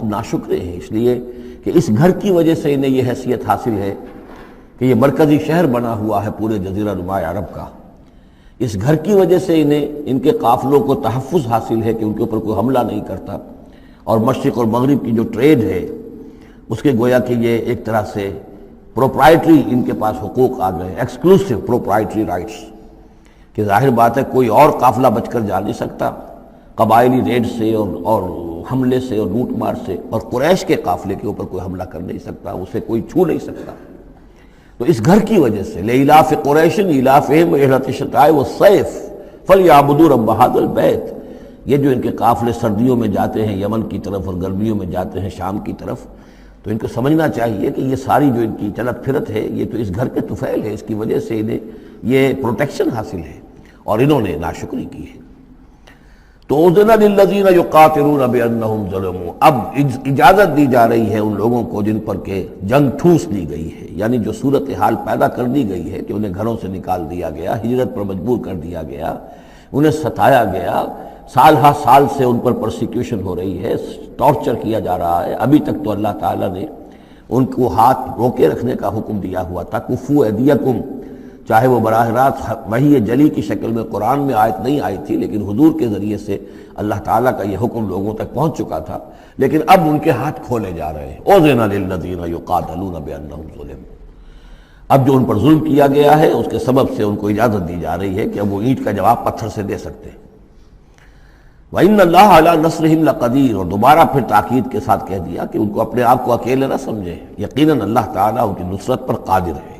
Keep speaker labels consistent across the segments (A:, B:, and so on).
A: بہت ناشکرے ہیں، اس لیے کہ اس گھر کی وجہ سے انہیں یہ حیثیت حاصل ہے کہ یہ مرکزی شہر بنا ہوا ہے پورے جزیرہ نما عرب کا۔ اس گھر کی وجہ سے انہیں ان کے قافلوں کو تحفظ حاصل ہے کہ ان کے اوپر کوئی حملہ نہیں کرتا، اور مشرق اور مغرب کی جو ٹریڈ ہے اس کے گویا کہ یہ ایک طرح سے پروپرائٹری ان کے پاس حقوق آ گئے، ایکسکلوسیو پروپرائٹری رائٹس، کہ ظاہر بات ہے کوئی اور قافلہ بچ کر جا نہیں سکتا قبائلی ریڈ سے اور حملے سے اور لوٹ مار سے، اور قریش کے قافلے کے اوپر کوئی حملہ کر نہیں سکتا، اسے کوئی چھو نہیں سکتا۔ تو اس گھر کی وجہ سے لإلاف قریش إِلَافِهِمْ رِحْلَةَ الشِّتَاءِ وَالصَّيْفِ فَلْيَعْبُدُوا رَبَّ هَذَا الْبَيْتِ۔ یہ جو ان کے قافلے سردیوں میں جاتے ہیں یمن کی طرف اور گرمیوں میں جاتے ہیں شام کی طرف، تو ان کو سمجھنا چاہیے کہ یہ ساری جو ان کی چلت پھرت ہے یہ تو اس گھر کے طفیل ہے، اس کی وجہ سے انہیں یہ پروٹیکشن حاصل ہے اور انہوں نے ناشکری کی ہے۔ تو اذن للذین یقاتلون بانہم ظلموا، اب اجازت دی جا رہی ہے ان لوگوں کو جن پر کہ جنگ ٹھوس دی گئی ہے، یعنی جو صورتحال پیدا کر دی گئی ہے کہ انہیں گھروں سے نکال دیا گیا، ہجرت پر مجبور کر دیا گیا، انہیں ستایا گیا، سال ہا سال سے ان پر پرسیکیوشن ہو رہی ہے، ٹارچر کیا جا رہا ہے۔ ابھی تک تو اللہ تعالیٰ نے ان کو ہاتھ روکے رکھنے کا حکم دیا ہوا تھا، کفوا ایدیکم، چاہے وہ براہ راست وحی جلی کی شکل میں قرآن میں آیت نہیں آئی تھی، لیکن حضور کے ذریعے سے اللہ تعالیٰ کا یہ حکم لوگوں تک پہنچ چکا تھا، لیکن اب ان کے ہاتھ کھولے جا رہے ہیں۔ اذن للذین یقاتلون بانہم ظلموا، اب جو ان پر ظلم کیا گیا ہے اس کے سبب سے ان کو اجازت دی جا رہی ہے کہ اب وہ اینٹ کا جواب پتھر سے دے سکتے ہیں۔ وَإِنَّ اللَّهَ عَلَىٰ نَصْرِهِمْ لَقَدِيرٌ، اور دوبارہ پھر تاکید کے ساتھ کہہ دیا کہ ان کو اپنے آپ کو اکیلے نہ سمجھیں، یقیناً اللہ تعالیٰ ان کی نصرت پر قادر ہے،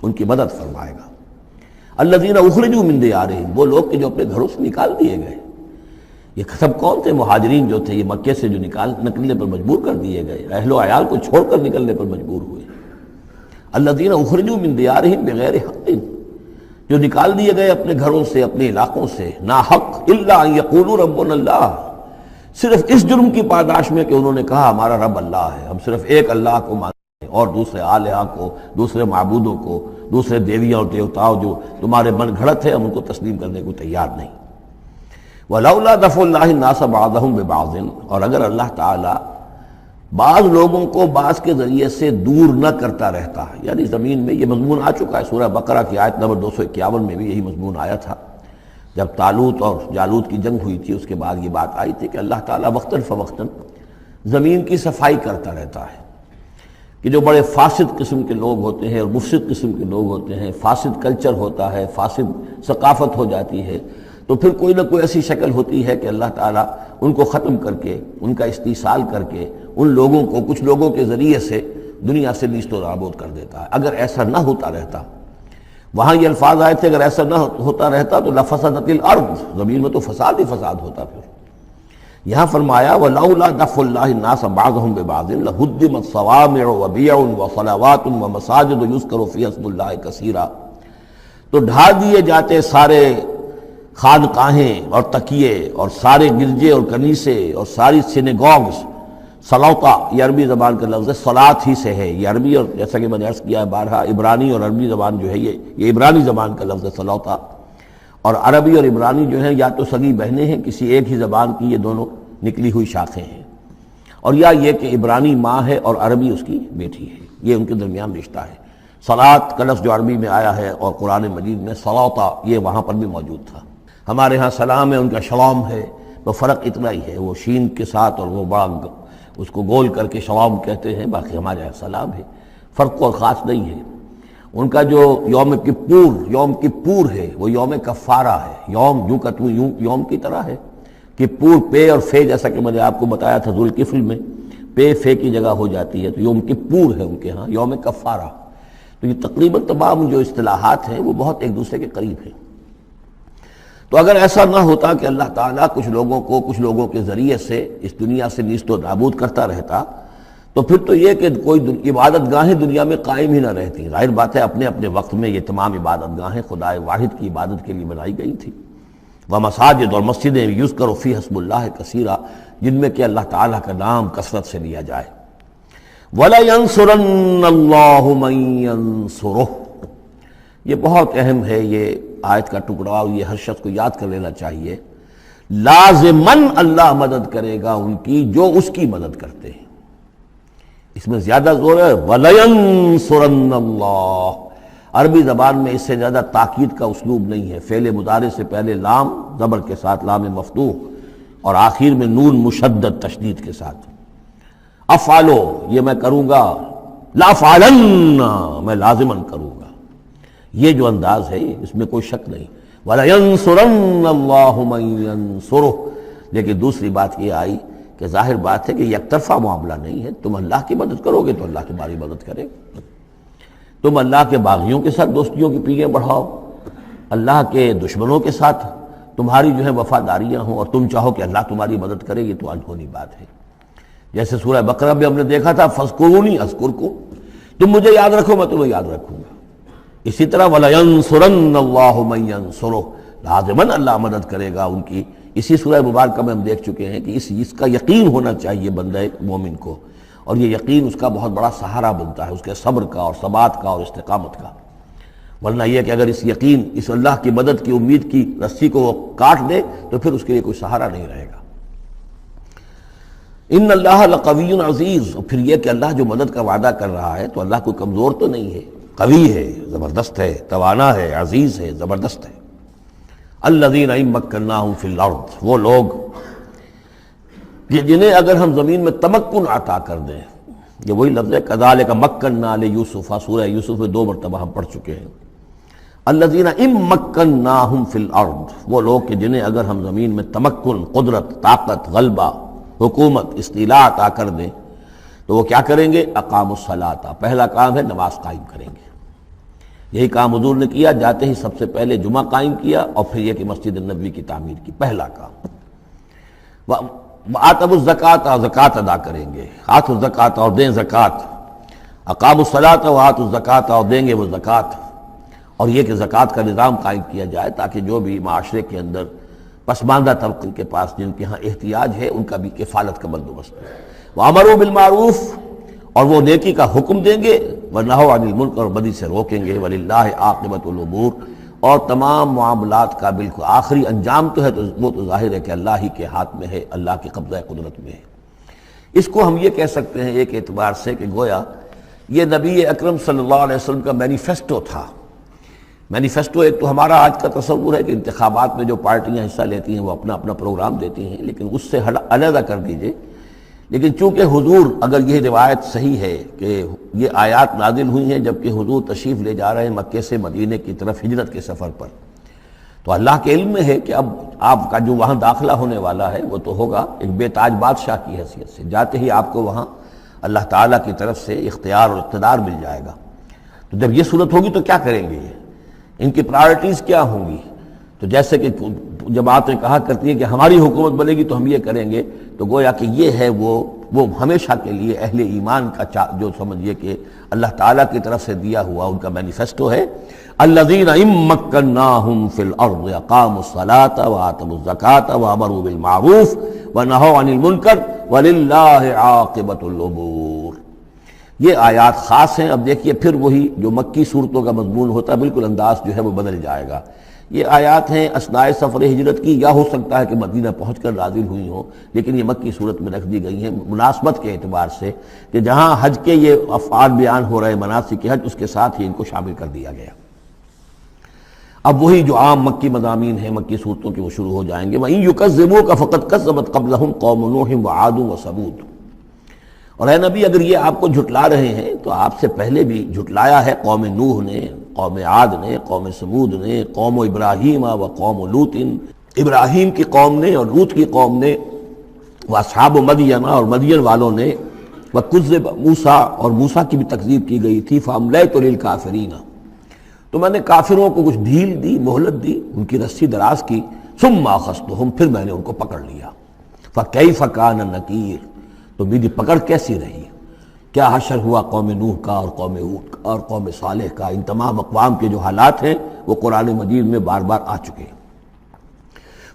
A: ان کی مدد فرمائے گا۔ الذین اخرجوا من دیارہم، وہ لوگ کہ جو اپنے گھروں سے نکال دیے گئے، یہ سب کون تھے؟ مہاجرین جو تھے، یہ مکے سے جو نکلنے پر مجبور کر دیے گئے، اہل و عیال کو چھوڑ کر نکلنے پر مجبور ہوئے۔ الذین اخرجوا من دیارہم بغیر حق، جو نکال دیے گئے اپنے گھروں سے، اپنے علاقوں سے نا حق، الا ان یقولوا ربنا اللہ، صرف اس جرم کی پاداش میں کہ انہوں نے کہا ہمارا رب اللہ ہے، ہم صرف ایک اللہ کو مانتے ہیں اور دوسرے آلہہ کو، دوسرے معبودوں کو، دوسرے دیویاں اور دیوتاؤں جو تمہارے من گھڑت ہے، ہم ان کو تسلیم کرنے کو تیار نہیں۔ وَلَوْلَا دَفْعُ اللَّهِ النَّاسَ بَعْضَهُمْ بِبَعْضٍ، اور اگر اللہ تعالیٰ بعض لوگوں کو بعض کے ذریعے سے دور نہ کرتا رہتا، یعنی زمین میں یہ مضمون آ چکا ہے، سورہ بقرہ کی آیت نمبر 251 میں بھی یہی مضمون آیا تھا، جب طالوت اور جالوت کی جنگ ہوئی تھی، اس کے بعد یہ بات آئی تھی کہ اللہ تعالیٰ وقتاً فوقتاً زمین کی صفائی کرتا رہتا ہے، کہ جو بڑے فاسد قسم کے لوگ ہوتے ہیں اور مفسد قسم کے لوگ ہوتے ہیں، فاسد کلچر ہوتا ہے، فاسد ثقافت ہو جاتی ہے، تو پھر کوئی نہ کوئی ایسی شکل ہوتی ہے کہ اللہ تعالیٰ ان کو ختم کر کے، ان کا استیصال کر کے، ان لوگوں کو کچھ لوگوں کے ذریعے سے دنیا سے نیست و نابود کر دیتا ہے۔ اگر ایسا نہ ہوتا رہتا، وہاں یہ الفاظ آئے تھے، اگر ایسا نہ ہوتا رہتا تو لفسدت الارض، زمین میں تو فساد ہی فساد ہوتا۔ پھر یہاں فرمایا وَلَوْلَا دَفْعُ اللَّهِ النَّاسَ بَعْضَهُمْ بِبَعْضٍ لَهُدِّمَتْ صَوَامِعُ وَبِيَعٌ وَصَلَوَاتٌ وَمَسَاجِدُ يُذْكَرُ فِيهَا اسْمُ اللَّهِ كَثِيرًا، تو ڈھا دیے جاتے سارے خانقاہیں اور تکیے اور سارے گرجے اور کنیسے اور ساری سینیگوگز۔ صلوتا یہ عربی زبان کا لفظ ہے، صلاۃ ہی سے ہے، یہ عربی اور جیسا کہ میں نے عرض کیا ہے بارہا، عبرانی اور عربی زبان جو ہے یہ عبرانی زبان کا لفظ ہے صلوتا، اور عربی اور عبرانی جو ہیں یا تو سگی بہنیں ہیں، کسی ایک ہی زبان کی یہ دونوں نکلی ہوئی شاخیں ہیں، اور یا یہ کہ عبرانی ماں ہے اور عربی اس کی بیٹی ہے، یہ ان کے درمیان رشتہ ہے۔ صلاۃ کا لفظ جو عربی میں آیا ہے اور قرآن مجید میں صلوتا، یہ وہاں پر بھی موجود تھا۔ ہمارے ہاں سلام ہے، ان کا شلام ہے، وہ فرق اتنا ہی ہے، وہ شین کے ساتھ اور وہ بڑا اس کو گول کر کے شلام کہتے ہیں، باقی ہمارے یہاں سلام ہے، فرق اور خاص نہیں ہے۔ ان کا جو یوم کپور ہے وہ یوم کفارہ ہے، یوم کی طرح ہے، کپور پے اور فے، جیسا کہ میں نے آپ کو بتایا تھا ذوالکفل میں پے فے کی جگہ ہو جاتی ہے، تو یوم کپور ہے ان کے ہاں، یوم کفارہ۔ تو یہ تقریباً تمام جو اصطلاحات ہیں وہ بہت ایک دوسرے کے قریب ہیں۔ تو اگر ایسا نہ ہوتا کہ اللہ تعالیٰ کچھ لوگوں کو کچھ لوگوں کے ذریعے سے اس دنیا سے نیست و نابود کرتا رہتا، تو پھر تو یہ کہ کوئی عبادت گاہیں دنیا میں قائم ہی نہ رہتی۔ ظاہر بات ہے اپنے اپنے وقت میں یہ تمام عبادت گاہیں خدائے واحد کی عبادت کے لیے بنائی گئی تھی، ومساجد، اور مسجدیں یذکر فیہا اسم اللہ کثیرا، جن میں کہ اللہ تعالیٰ کا نام کثرت سے لیا جائے۔ وَلَيَنصُرَنَّ اللَّهُ مَن يَنصُرُهُ، یہ بہت اہم ہے، یہ آیت کا ٹکڑا، اور یہ ہر شخص کو یاد کر لینا چاہیے۔ لازماً اللہ مدد کرے گا ان کی جو اس کی مدد کرتے ہیں۔ اس میں زیادہ زور ہے وَلَيَنْصُرَنَّ اللَّهُ۔ عربی زبان میں اس سے زیادہ تاکید کا اسلوب نہیں ہے، فعل مضارع سے پہلے لام زبر کے ساتھ، لام مفتوح، اور آخر میں نون مشدد تشدید کے ساتھ۔ افعلو، یہ میں کروں گا، لافعلن، میں لازماً کروں گا، یہ جو انداز ہے اس میں کوئی شک نہیں۔ وَلَيَنْصُرَنَّ اللَّهُ مَن يَنْصُرُهُ۔ لیکن دوسری بات یہ آئی کہ ظاہر بات ہے کہ یک طرفہ معاملہ نہیں ہے، تم اللہ کی مدد کرو گے تو اللہ تمہاری مدد کرے گا۔ تم اللہ کے باغیوں کے ساتھ دوستیوں کی پیگیں بڑھاؤ، اللہ کے دشمنوں کے ساتھ تمہاری جو ہے وفاداریاں ہوں، اور تم چاہو کہ اللہ تمہاری مدد کرے، یہ تو انہونی بات ہے۔ جیسے سورہ بقرہ میں ہم نے دیکھا تھا فَاذْكُرُونِی أَذْكُرْكُم، تم مجھے یاد رکھو میں تمہیں یاد رکھوں گا۔ اسی طرح وَلَيَنْصُرَنَّ اللَّهُ مَن يَنْصُرُهُ، لازماً اللہ مدد کرے گا ان کی۔ اسی سورہ مبارکہ میں ہم دیکھ چکے ہیں کہ اس کا یقین ہونا چاہیے بندہ مومن کو، اور یہ یقین اس کا بہت بڑا سہارا بنتا ہے، اس کے صبر کا اور ثبات کا اور استقامت کا۔ ورنہ یہ کہ اگر اس یقین، اس اللہ کی مدد کی امید کی رسی کو وہ کاٹ دے تو پھر اس کے لیے کوئی سہارا نہیں رہے گا۔ ان اللہ لقوی عزیز، اور پھر یہ کہ اللہ جو مدد کا وعدہ کر رہا ہے تو اللہ کوئی کمزور تو نہیں ہے، قوی ہے، زبردست ہے، توانا ہے، عزیز ہے، زبردست ہے۔ الذین ان مکناہم فی الارض، وہ لوگ کہ جنہیں اگر ہم زمین میں تمکن عطا کر دیں، یہ وہی لفظ ہے کذالک مکننا لیوسف، سورہ یوسف میں 2 مرتبہ ہم پڑھ چکے ہیں۔ الذین ان مکناہم فی الارض، وہ لوگ کہ جنہیں اگر ہم زمین میں تمکن، قدرت، طاقت، غلبہ، حکومت، استیلاء عطا کر دیں تو وہ کیا کریں گے؟ اقاموا الصلاۃ، پہلا کام ہے نماز قائم کریں گے۔ یہی کام حضور نے کیا، جاتے ہی سب سے پہلے جمعہ قائم کیا، اور پھر یہ کہ مسجد النبوی کی تعمیر کی، پہلا کام۔ وآتوا الزکوٰۃ، زکوٰۃ ادا کریں گے، آتوا الزکوٰۃ، اور دیں زکوٰۃ، اقاموا الصلاۃ وآتوا الزکوٰۃ، اور دیں گے وہ زکوٰۃ، اور یہ کہ زکوٰۃ کا نظام قائم کیا جائے تاکہ جو بھی معاشرے کے اندر پسماندہ طبقے کے پاس جن کے ہاں احتیاج ہے ان کا بھی کفالت کا بندوبست ہے۔ وَأَمَرُوا بِالْمَعْرُوفِ، اور وہ نیکی کا حکم دیں گے، وَنَہَوْا عَنِ الْمُنکَرِ، اور بدی سے روکیں گے، وَلِلَّهِ عَاقِبَةُ الْأُمُورِ، اور تمام معاملات کا بالکل آخری انجام تو ہے تو وہ تو ظاہر ہے کہ اللہ ہی کے ہاتھ میں ہے، اللہ کے قبضہ قدرت میں ہے۔ اس کو ہم یہ کہہ سکتے ہیں ایک اعتبار سے کہ گویا یہ نبی اکرم صلی اللہ علیہ وسلم کا مینیفیسٹو تھا۔ مینیفیسٹو ایک تو ہمارا آج کا تصور ہے کہ انتخابات میں جو پارٹیاں حصہ لیتی ہیں وہ اپنا اپنا پروگرام دیتی ہیں، لیکن اس سے علیحدہ کر دیجئے۔ لیکن چونکہ حضور، اگر یہ روایت صحیح ہے کہ یہ آیات نازل ہوئی ہیں جبکہ حضور تشریف لے جا رہے ہیں مکے سے مدینے کی طرف ہجرت کے سفر پر، تو اللہ کے علم میں ہے کہ اب آپ کا جو وہاں داخلہ ہونے والا ہے وہ تو ہوگا ایک بے تاج بادشاہ کی حیثیت سے، جاتے ہی آپ کو وہاں اللہ تعالیٰ کی طرف سے اختیار اور اقتدار مل جائے گا۔ تو جب یہ صورت ہوگی تو کیا کریں گے یہ؟ ان کی پرائرٹیز کیا ہوں گی؟ تو جیسے کہ جماعتیں کہا کرتی ہیں کہ ہماری حکومت بنے گی تو ہم یہ کریں گے، تو گویا کہ یہ ہے وہ ہمیشہ کے لیے اہل ایمان کا جو سمجھیے کہ اللہ تعالیٰ کی طرف سے دیا ہوا ان کا مینیفیسٹو ہے۔ الذین ان مکناہم فی الارض اقاموا الصلاۃ وآتوا الزکوٰۃ وامروا بالمعروف ونہوا عن المنکر وللہ عاقبۃ الامور۔ یہ آیات خاص ہیں۔ اب دیکھیے پھر وہی جو مکی صورتوں کا مضمون ہوتا ہے بالکل انداز جو ہے وہ بدل جائے گا۔ یہ آیات ہیں اثناء سفر ہجرت کی، یا ہو سکتا ہے کہ مدینہ پہنچ کر نازل ہوئی ہوں، لیکن یہ مکی صورت میں رکھ دی گئی ہیں مناسبت کے اعتبار سے کہ جہاں حج کے یہ افعال بیان ہو رہے مناسک حج، اس کے ساتھ ہی ان کو شامل کر دیا گیا۔ اب وہی جو عام مکی مضامین ہیں مکی صورتوں کے وہ شروع ہو جائیں گے۔ وَإِن يُكَذِّبُوكَ فَقَدْ كَذَّبَتْ قَبْلَهُمْ قَوْمُ نُوحٍ وَعَادٌ وَثَمُودُ۔ اور اے نبی اگر یہ آپ کو جھٹلا رہے ہیں تو آپ سے پہلے بھی جھٹلایا ہے قوم نوح نے، قوم عاد نے، قوم سمود نے، قوم ابراہیم و قوم لوط، ابراہیم کی قوم نے اور لوط کی قوم نے، وہ اصحاب مدین اور مدین والوں نے، وَكُذِّبَ موسیٰ اور موسیٰ کی بھی تکذیب کی گئی تھی، فَأَمْلَيْتُ لِلْكَافِرِينَ، تو میں نے کافروں کو کچھ ڈھیل دی، مہلت دی، ان کی رسی دراز کی، ثُمَّ أَخَذْتُهُمْ، پھر میں نے ان کو پکڑ لیا، فَكَيْفَ كَانَ نَكِيرٌ، تو میری پکڑ کیسی رہی، کیا حشر ہوا قوم نوح کا اور قوم ہود کا اور قوم صالح کا۔ ان تمام اقوام کے جو حالات ہیں وہ قرآن مجید میں بار بار آ چکے ہیں۔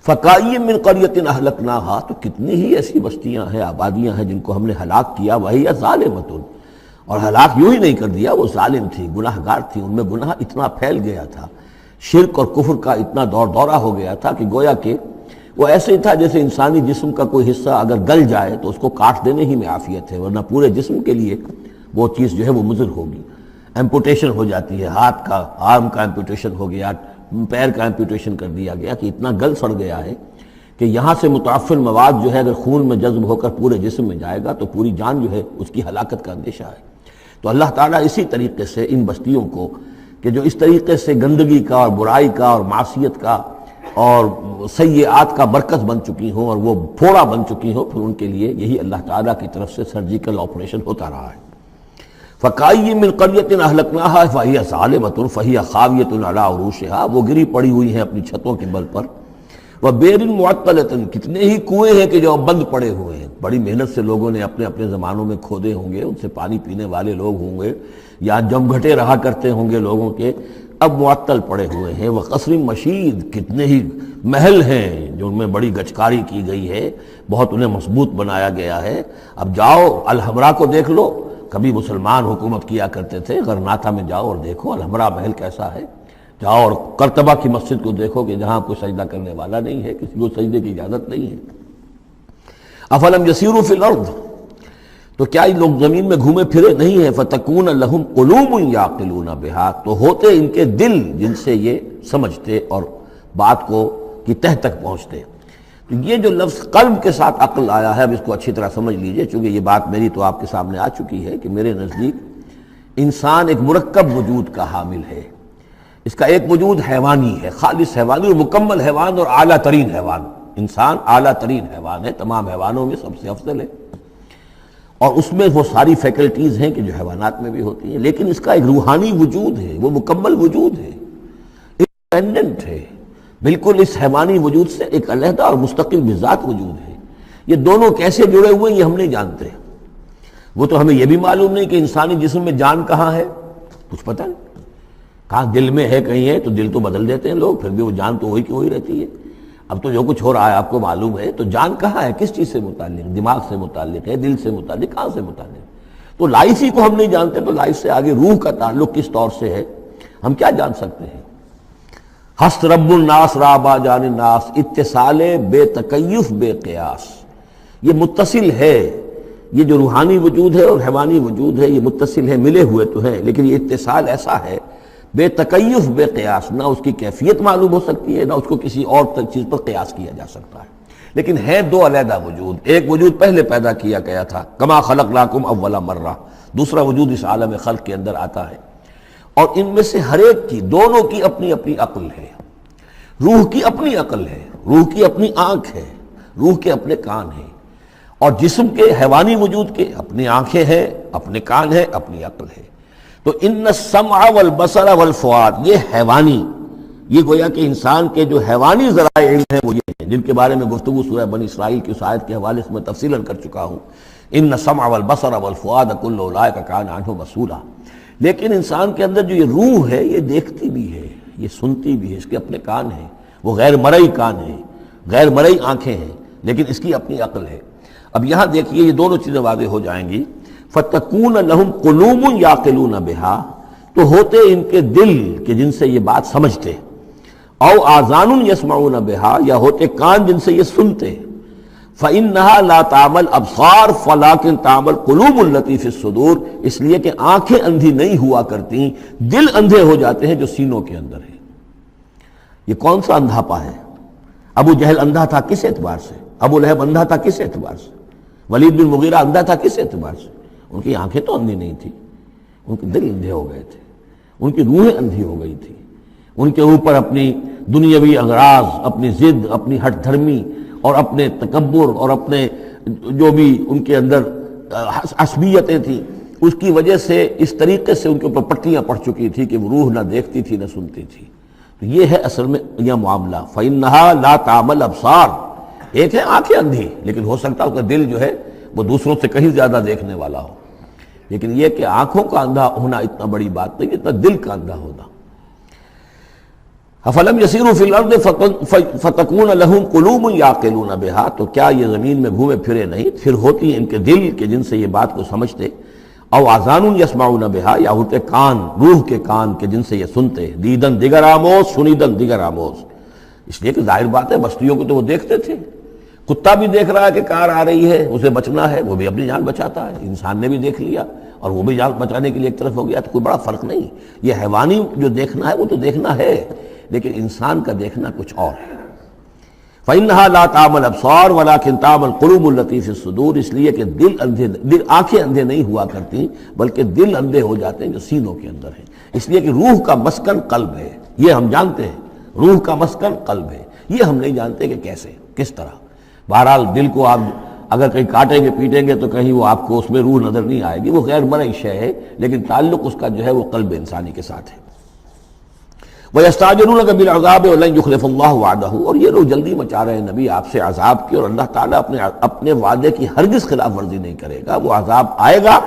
A: فَكَأَيٍّ مِّن قَرْيَةٍ أَهْلَكْنَاهَا، تو کتنی ہی ایسی بستیاں ہیں، آبادیاں ہیں جن کو ہم نے ہلاک کیا، وَهِيَ ظَالِمَةٌ، اور ہلاک یوں ہی نہیں کر دیا، وہ ظالم تھی، گناہ گار تھی، ان میں گناہ اتنا پھیل گیا تھا، شرک اور کفر کا اتنا دور دورہ ہو گیا تھا کہ گویا کہ وہ ایسے ہی تھا جیسے انسانی جسم کا کوئی حصہ اگر گل جائے تو اس کو کاٹ دینے ہی میں عافیت ہے، ورنہ پورے جسم کے لیے وہ چیز جو ہے وہ مضر ہوگی۔ ایمپوٹیشن ہو جاتی ہے، ہاتھ کا، آرم کا ایمپوٹیشن ہو گیا، پیر کا ایمپوٹیشن کر دیا گیا کہ اتنا گل سڑ گیا ہے کہ یہاں سے متعفن مواد جو ہے اگر خون میں جذب ہو کر پورے جسم میں جائے گا تو پوری جان جو ہے اس کی ہلاکت کا اندیشہ ہے۔ تو اللہ تعالیٰ اسی طریقے سے ان بستیوں کو کہ جو اس طریقے سے گندگی کا اور برائی کا اور معصیت کا اور سیئات کا مرکز بن چکی ہوں اور وہ پھوڑا بن چکی ہوں، پھر ان کے لیے یہی اللہ تعالیٰ کی طرف سے سرجیکل آپریشن ہوتا رہا ہے۔ فَكَأَيٍّ مِّن قَرْيَةٍ أَهْلَكْنَاهَا فَهِيَ ظَالِمَةٌ فَهِيَ خَاوِيَةٌ عَلَىٰ عُرُوشِهَا، وہ گری پڑی ہوئی ہیں اپنی چھتوں کے بل پر۔ وَبِئْرٍ مُعَطَّلَةٍ، کتنے ہی کنویں ہیں کہ جو بند پڑے ہوئے ہیں، بڑی محنت سے لوگوں نے اپنے اپنے زمانوں میں کھودے ہوں گے، ان سے پانی پینے والے لوگ ہوں گے یا جمگھٹے رہا کرتے ہوں گے لوگوں کے، اب معطل پڑے ہوئے ہیں۔ وَقَصْرٍ مَشِيدٍ، کتنے ہی محل ہیں جو ان میں بڑی گچکاری کی گئی ہے، بہت انہیں مضبوط بنایا گیا ہے۔ اب جاؤ الحمرا کو دیکھ لو، کبھی مسلمان حکومت کیا کرتے تھے، غرناطہ میں جاؤ اور دیکھو الحمرا محل کیسا ہے، جاؤ اور قرطبہ کی مسجد کو دیکھو کہ جہاں کوئی سجدہ کرنے والا نہیں ہے، کسی کو سجدے کی اجازت نہیں ہے۔ افلم یسیروا فی الارض، تو کیا یہ لوگ زمین میں گھومے پھرے نہیں ہیں؟ فتکون لہم قلوب یعقلون بہا، تو ہوتے ان کے دل جن سے یہ سمجھتے اور بات کو کی تہ تک پہنچتے۔ تو یہ جو لفظ قلب کے ساتھ عقل آیا ہے، اب اس کو اچھی طرح سمجھ لیجئے، چونکہ یہ بات میری تو آپ کے سامنے آ چکی ہے کہ میرے نزدیک انسان ایک مرکب وجود کا حامل ہے۔ اس کا ایک وجود حیوانی ہے، خالص حیوانی اور مکمل حیوان اور اعلیٰ ترین حیوان۔ انسان اعلیٰ ترین حیوان ہے، تمام حیوانوں میں سب سے افضل ہے، اور اس میں وہ ساری فیکلٹیز ہیں کہ جو حیوانات میں بھی ہوتی ہیں، لیکن اس کا ایک روحانی وجود ہے، وہ مکمل وجود ہے، انڈیپینڈنٹ ہے، بالکل اس حیوانی وجود سے ایک علیحدہ اور مستقل بذات وجود ہے۔ یہ دونوں کیسے جڑے ہوئے ہیں یہ ہم نہیں جانتے۔ وہ تو ہمیں یہ بھی معلوم نہیں کہ انسانی جسم میں جان کہاں ہے، کچھ پتہ نہیں، کہاں دل میں ہے کہیں ہے، تو دل تو بدل دیتے ہیں لوگ، پھر بھی وہ جان تو وہی کی وہی رہتی ہے۔ اب تو جو کچھ ہو رہا ہے آپ کو معلوم ہے، تو جان کہاں ہے، کس چیز سے متعلق، دماغ سے متعلق ہے، دل سے متعلق، کہاں سے متعلق؟ تو لائف ہی کو ہم نہیں جانتے، تو لائف سے آگے روح کا تعلق کس طور سے ہے ہم کیا جان سکتے ہیں؟ ہست رب الناس رابا جان الناس، اتصال بے تکیف بے قیاس، یہ متصل ہے، یہ جو روحانی وجود ہے اور حیوانی وجود ہے یہ متصل ہے، ملے ہوئے تو ہیں، لیکن یہ اتصال ایسا ہے بے تکیف بے قیاس، نہ اس کی کیفیت معلوم ہو سکتی ہے، نہ اس کو کسی اور چیز پر قیاس کیا جا سکتا ہے، لیکن ہے دو علیحدہ وجود۔ ایک وجود پہلے پیدا کیا گیا تھا، کما خلقناکم اول مرہ، دوسرا وجود اس عالم خلق کے اندر آتا ہے، اور ان میں سے ہر ایک کی، دونوں کی اپنی اپنی عقل ہے۔ روح کی اپنی عقل ہے، روح کی اپنی آنکھ ہے، روح کے اپنے کان ہیں، اور جسم کے حیوانی وجود کے اپنی آنکھیں ہیں، اپنے کان ہیں، اپنی عقل ہے۔ تو ان السمع والبصر والفؤاد، یہ حیوانی، یہ گویا کہ انسان کے جو حیوانی ذرائع علم ہیں وہ یہ ہیں، جن کے بارے میں گفتگو سورہ بنی اسرائیل کی اس آیت کے حوالے سے میں تفصیلاً کر چکا ہوں، ان السمع والبصر والفؤاد کل اولئک کان عنہ مسئولا۔ لیکن انسان کے اندر جو یہ روح ہے یہ دیکھتی بھی ہے، یہ سنتی بھی ہے، اس کے اپنے کان ہیں، وہ غیر مرئی کان ہیں، غیر مرئی آنکھیں ہیں، لیکن اس کی اپنی عقل ہے۔ اب یہاں دیکھیے یہ دونوں چیزیں واضح ہو جائیں گی۔ فَتَكُونَ لَهُمْ قُلُوبٌ يَعْقِلُونَ بِهَا، تو ہوتے ان کے دل کہ جن سے یہ بات سمجھتے، او آذان يَسْمَعُونَ بِهَا، یا ہوتے کان جن سے یہ سنتے، فَإِنَّهَا لَا تَعْمَى الْأَبْصَارُ وَلَكِنْ تَعْمَى الْقُلُوبُ الَّتِي فِي الصُّدُورِ، اس لیے کہ آنکھیں اندھی نہیں ہوا کرتی، دل اندھے ہو جاتے ہیں جو سینوں کے اندر ہے۔ یہ کون سا اندھاپا ہے؟ ابو جہل اندھا تھا کس اعتبار سے؟ ابو لہب اندھا تھا کس اعتبار سے؟ ولید بن مغیرہ اندھا تھا کس اعتبار سے؟ ان کی آنکھیں تو اندھی نہیں تھی، ان کے دل اندھے ہو گئے تھے، ان کی روحیں اندھی ہو گئی تھی، ان کے اوپر اپنی دنیاوی اغراض، اپنی ضد، اپنی ہٹ دھرمی اور اپنے تکبر اور اپنے جو بھی ان کے اندر عصبیتیں تھیں، اس کی وجہ سے اس طریقے سے ان کے اوپر پٹیاں پڑ چکی تھی کہ وہ روح نہ دیکھتی تھی نہ سنتی تھی۔ تو یہ ہے اصل میں یہ معاملہ، فَإِنَّهَا لَا تَعْمَى الْأَبْصَارُ، ایک ہے آنکھیں اندھی، لیکن ہو سکتا ہے اس کا دل جو ہے وہ دوسروں سے کہیں زیادہ دیکھنے والا ہو، لیکن یہ کہ آنکھوں کا اندھا ہونا اتنا بڑی بات نہیں، اتنا دل کا اندھا ہونا۔ أَفَلَمْ يَسِيرُوا فِي الْأَرْضِ فَتَكُونَ لَهُمْ قُلُوبٌ يَعْقِلُونَ بِهَا، تو کیا یہ زمین میں گھومے پھرے نہیں، پھر ہوتی ان کے دل کہ جن سے یہ بات کو سمجھتے، او آذان یسمعون بها، یا ہوتے کان، روح کے کان کہ جن سے یہ سنتے، دیدن دیگر آموز، شنیدن دیگر آموز، اس لیے کہ ظاہر بات ہے بستیوں کو تو وہ دیکھتے تھے، کتا بھی دیکھ رہا ہے کہ کار آ رہی ہے، اسے بچنا ہے، وہ بھی اپنی جان بچاتا ہے، انسان نے بھی دیکھ لیا اور وہ بھی جان بچانے کے لیے ایک طرف ہو گیا، تو کوئی بڑا فرق نہیں۔ یہ حیوانی جو دیکھنا ہے وہ تو دیکھنا ہے، لیکن انسان کا دیکھنا کچھ اور ہے۔ فَإِنَّهَا لَا تَعْمَى الْأَبْصَارُ وَلَكِنْ تَعْمَى الْقُلُوبُ الَّتِي فِي الصُّدُورِ، اس لیے کہ دل آنکھیں اندھے نہیں ہوا کرتی بلکہ دل اندھے ہو جاتے ہیں جو سینوں کے اندر ہیں، اس لیے کہ روح کا مسکن قلب ہے، یہ ہم جانتے ہیں، روح کا مسکن قلب ہے، یہ ہم نہیں جانتے کہ کیسے، کس طرح۔ بہرحال دل کو آپ اگر کہیں کاٹیں گے پیٹیں گے تو کہیں وہ آپ کو اس میں روح نظر نہیں آئے گی، وہ غیر مرئی شے ہے، لیکن تعلق اس کا جو ہے وہ قلب انسانی کے ساتھ ہے۔ وَيَسْتَعْجِلُونَكَ بِالْعَذَابِ وَلَنْ يُخْلِفَ اللَّهُ وَعْدَهُ، اور یہ لوگ جلدی مچا رہے ہیں نبی آپ سے عذاب کی، اور اللہ تعالیٰ اپنے وعدے کی ہرگز خلاف ورزی نہیں کرے گا۔ وہ عذاب آئے گا،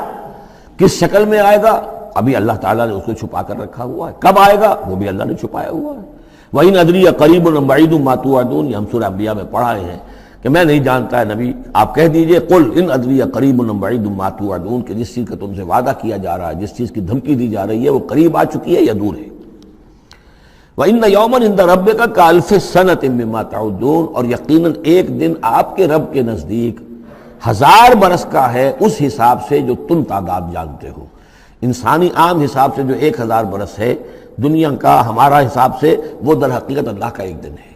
A: کس شکل میں آئے گا ابھی اللہ تعالیٰ نے اس کو چھپا کر رکھا ہوا ہے، کب آئے گا وہ بھی اللہ نے چھپایا ہوا ہے۔ وَإِنْ أَدْرِيَ قَرِيبٌ أَمْ بَعِيدٌ مَا تُوعَدُونَ، یہ ہم سورہ انبیاء میں پڑھائے ہیں کہ میں نہیں جانتا ہے نبی، آپ کہہ دیجئے قُلْ إِنْ أَدْرِيَ قَرِيبٌ أَمْ بَعِيدٌ مَا تُوعَدُونَ، کہ جس چیز کا تم سے وعدہ کیا جا رہا ہے، جس چیز کی دھمکی دی جا رہی ہے وہ قریب آ چکی ہے یا دور ہے۔ وَإِنَّ يَوْمًا عِندَ رَبِّكَ كَأَلْفِ سَنَةٍ مِّمَّا تَعُدُّونَ، اور یقیناً ایک دن آپ کے رب کے نزدیک 1000 برس کا ہے اس حساب سے جو تم تعداد جانتے ہو۔ انسانی عام حساب سے جو 1000 برس ہے، دنیا کا ہمارا حساب سے وہ در حقیقت اللہ کا ایک دن ہے۔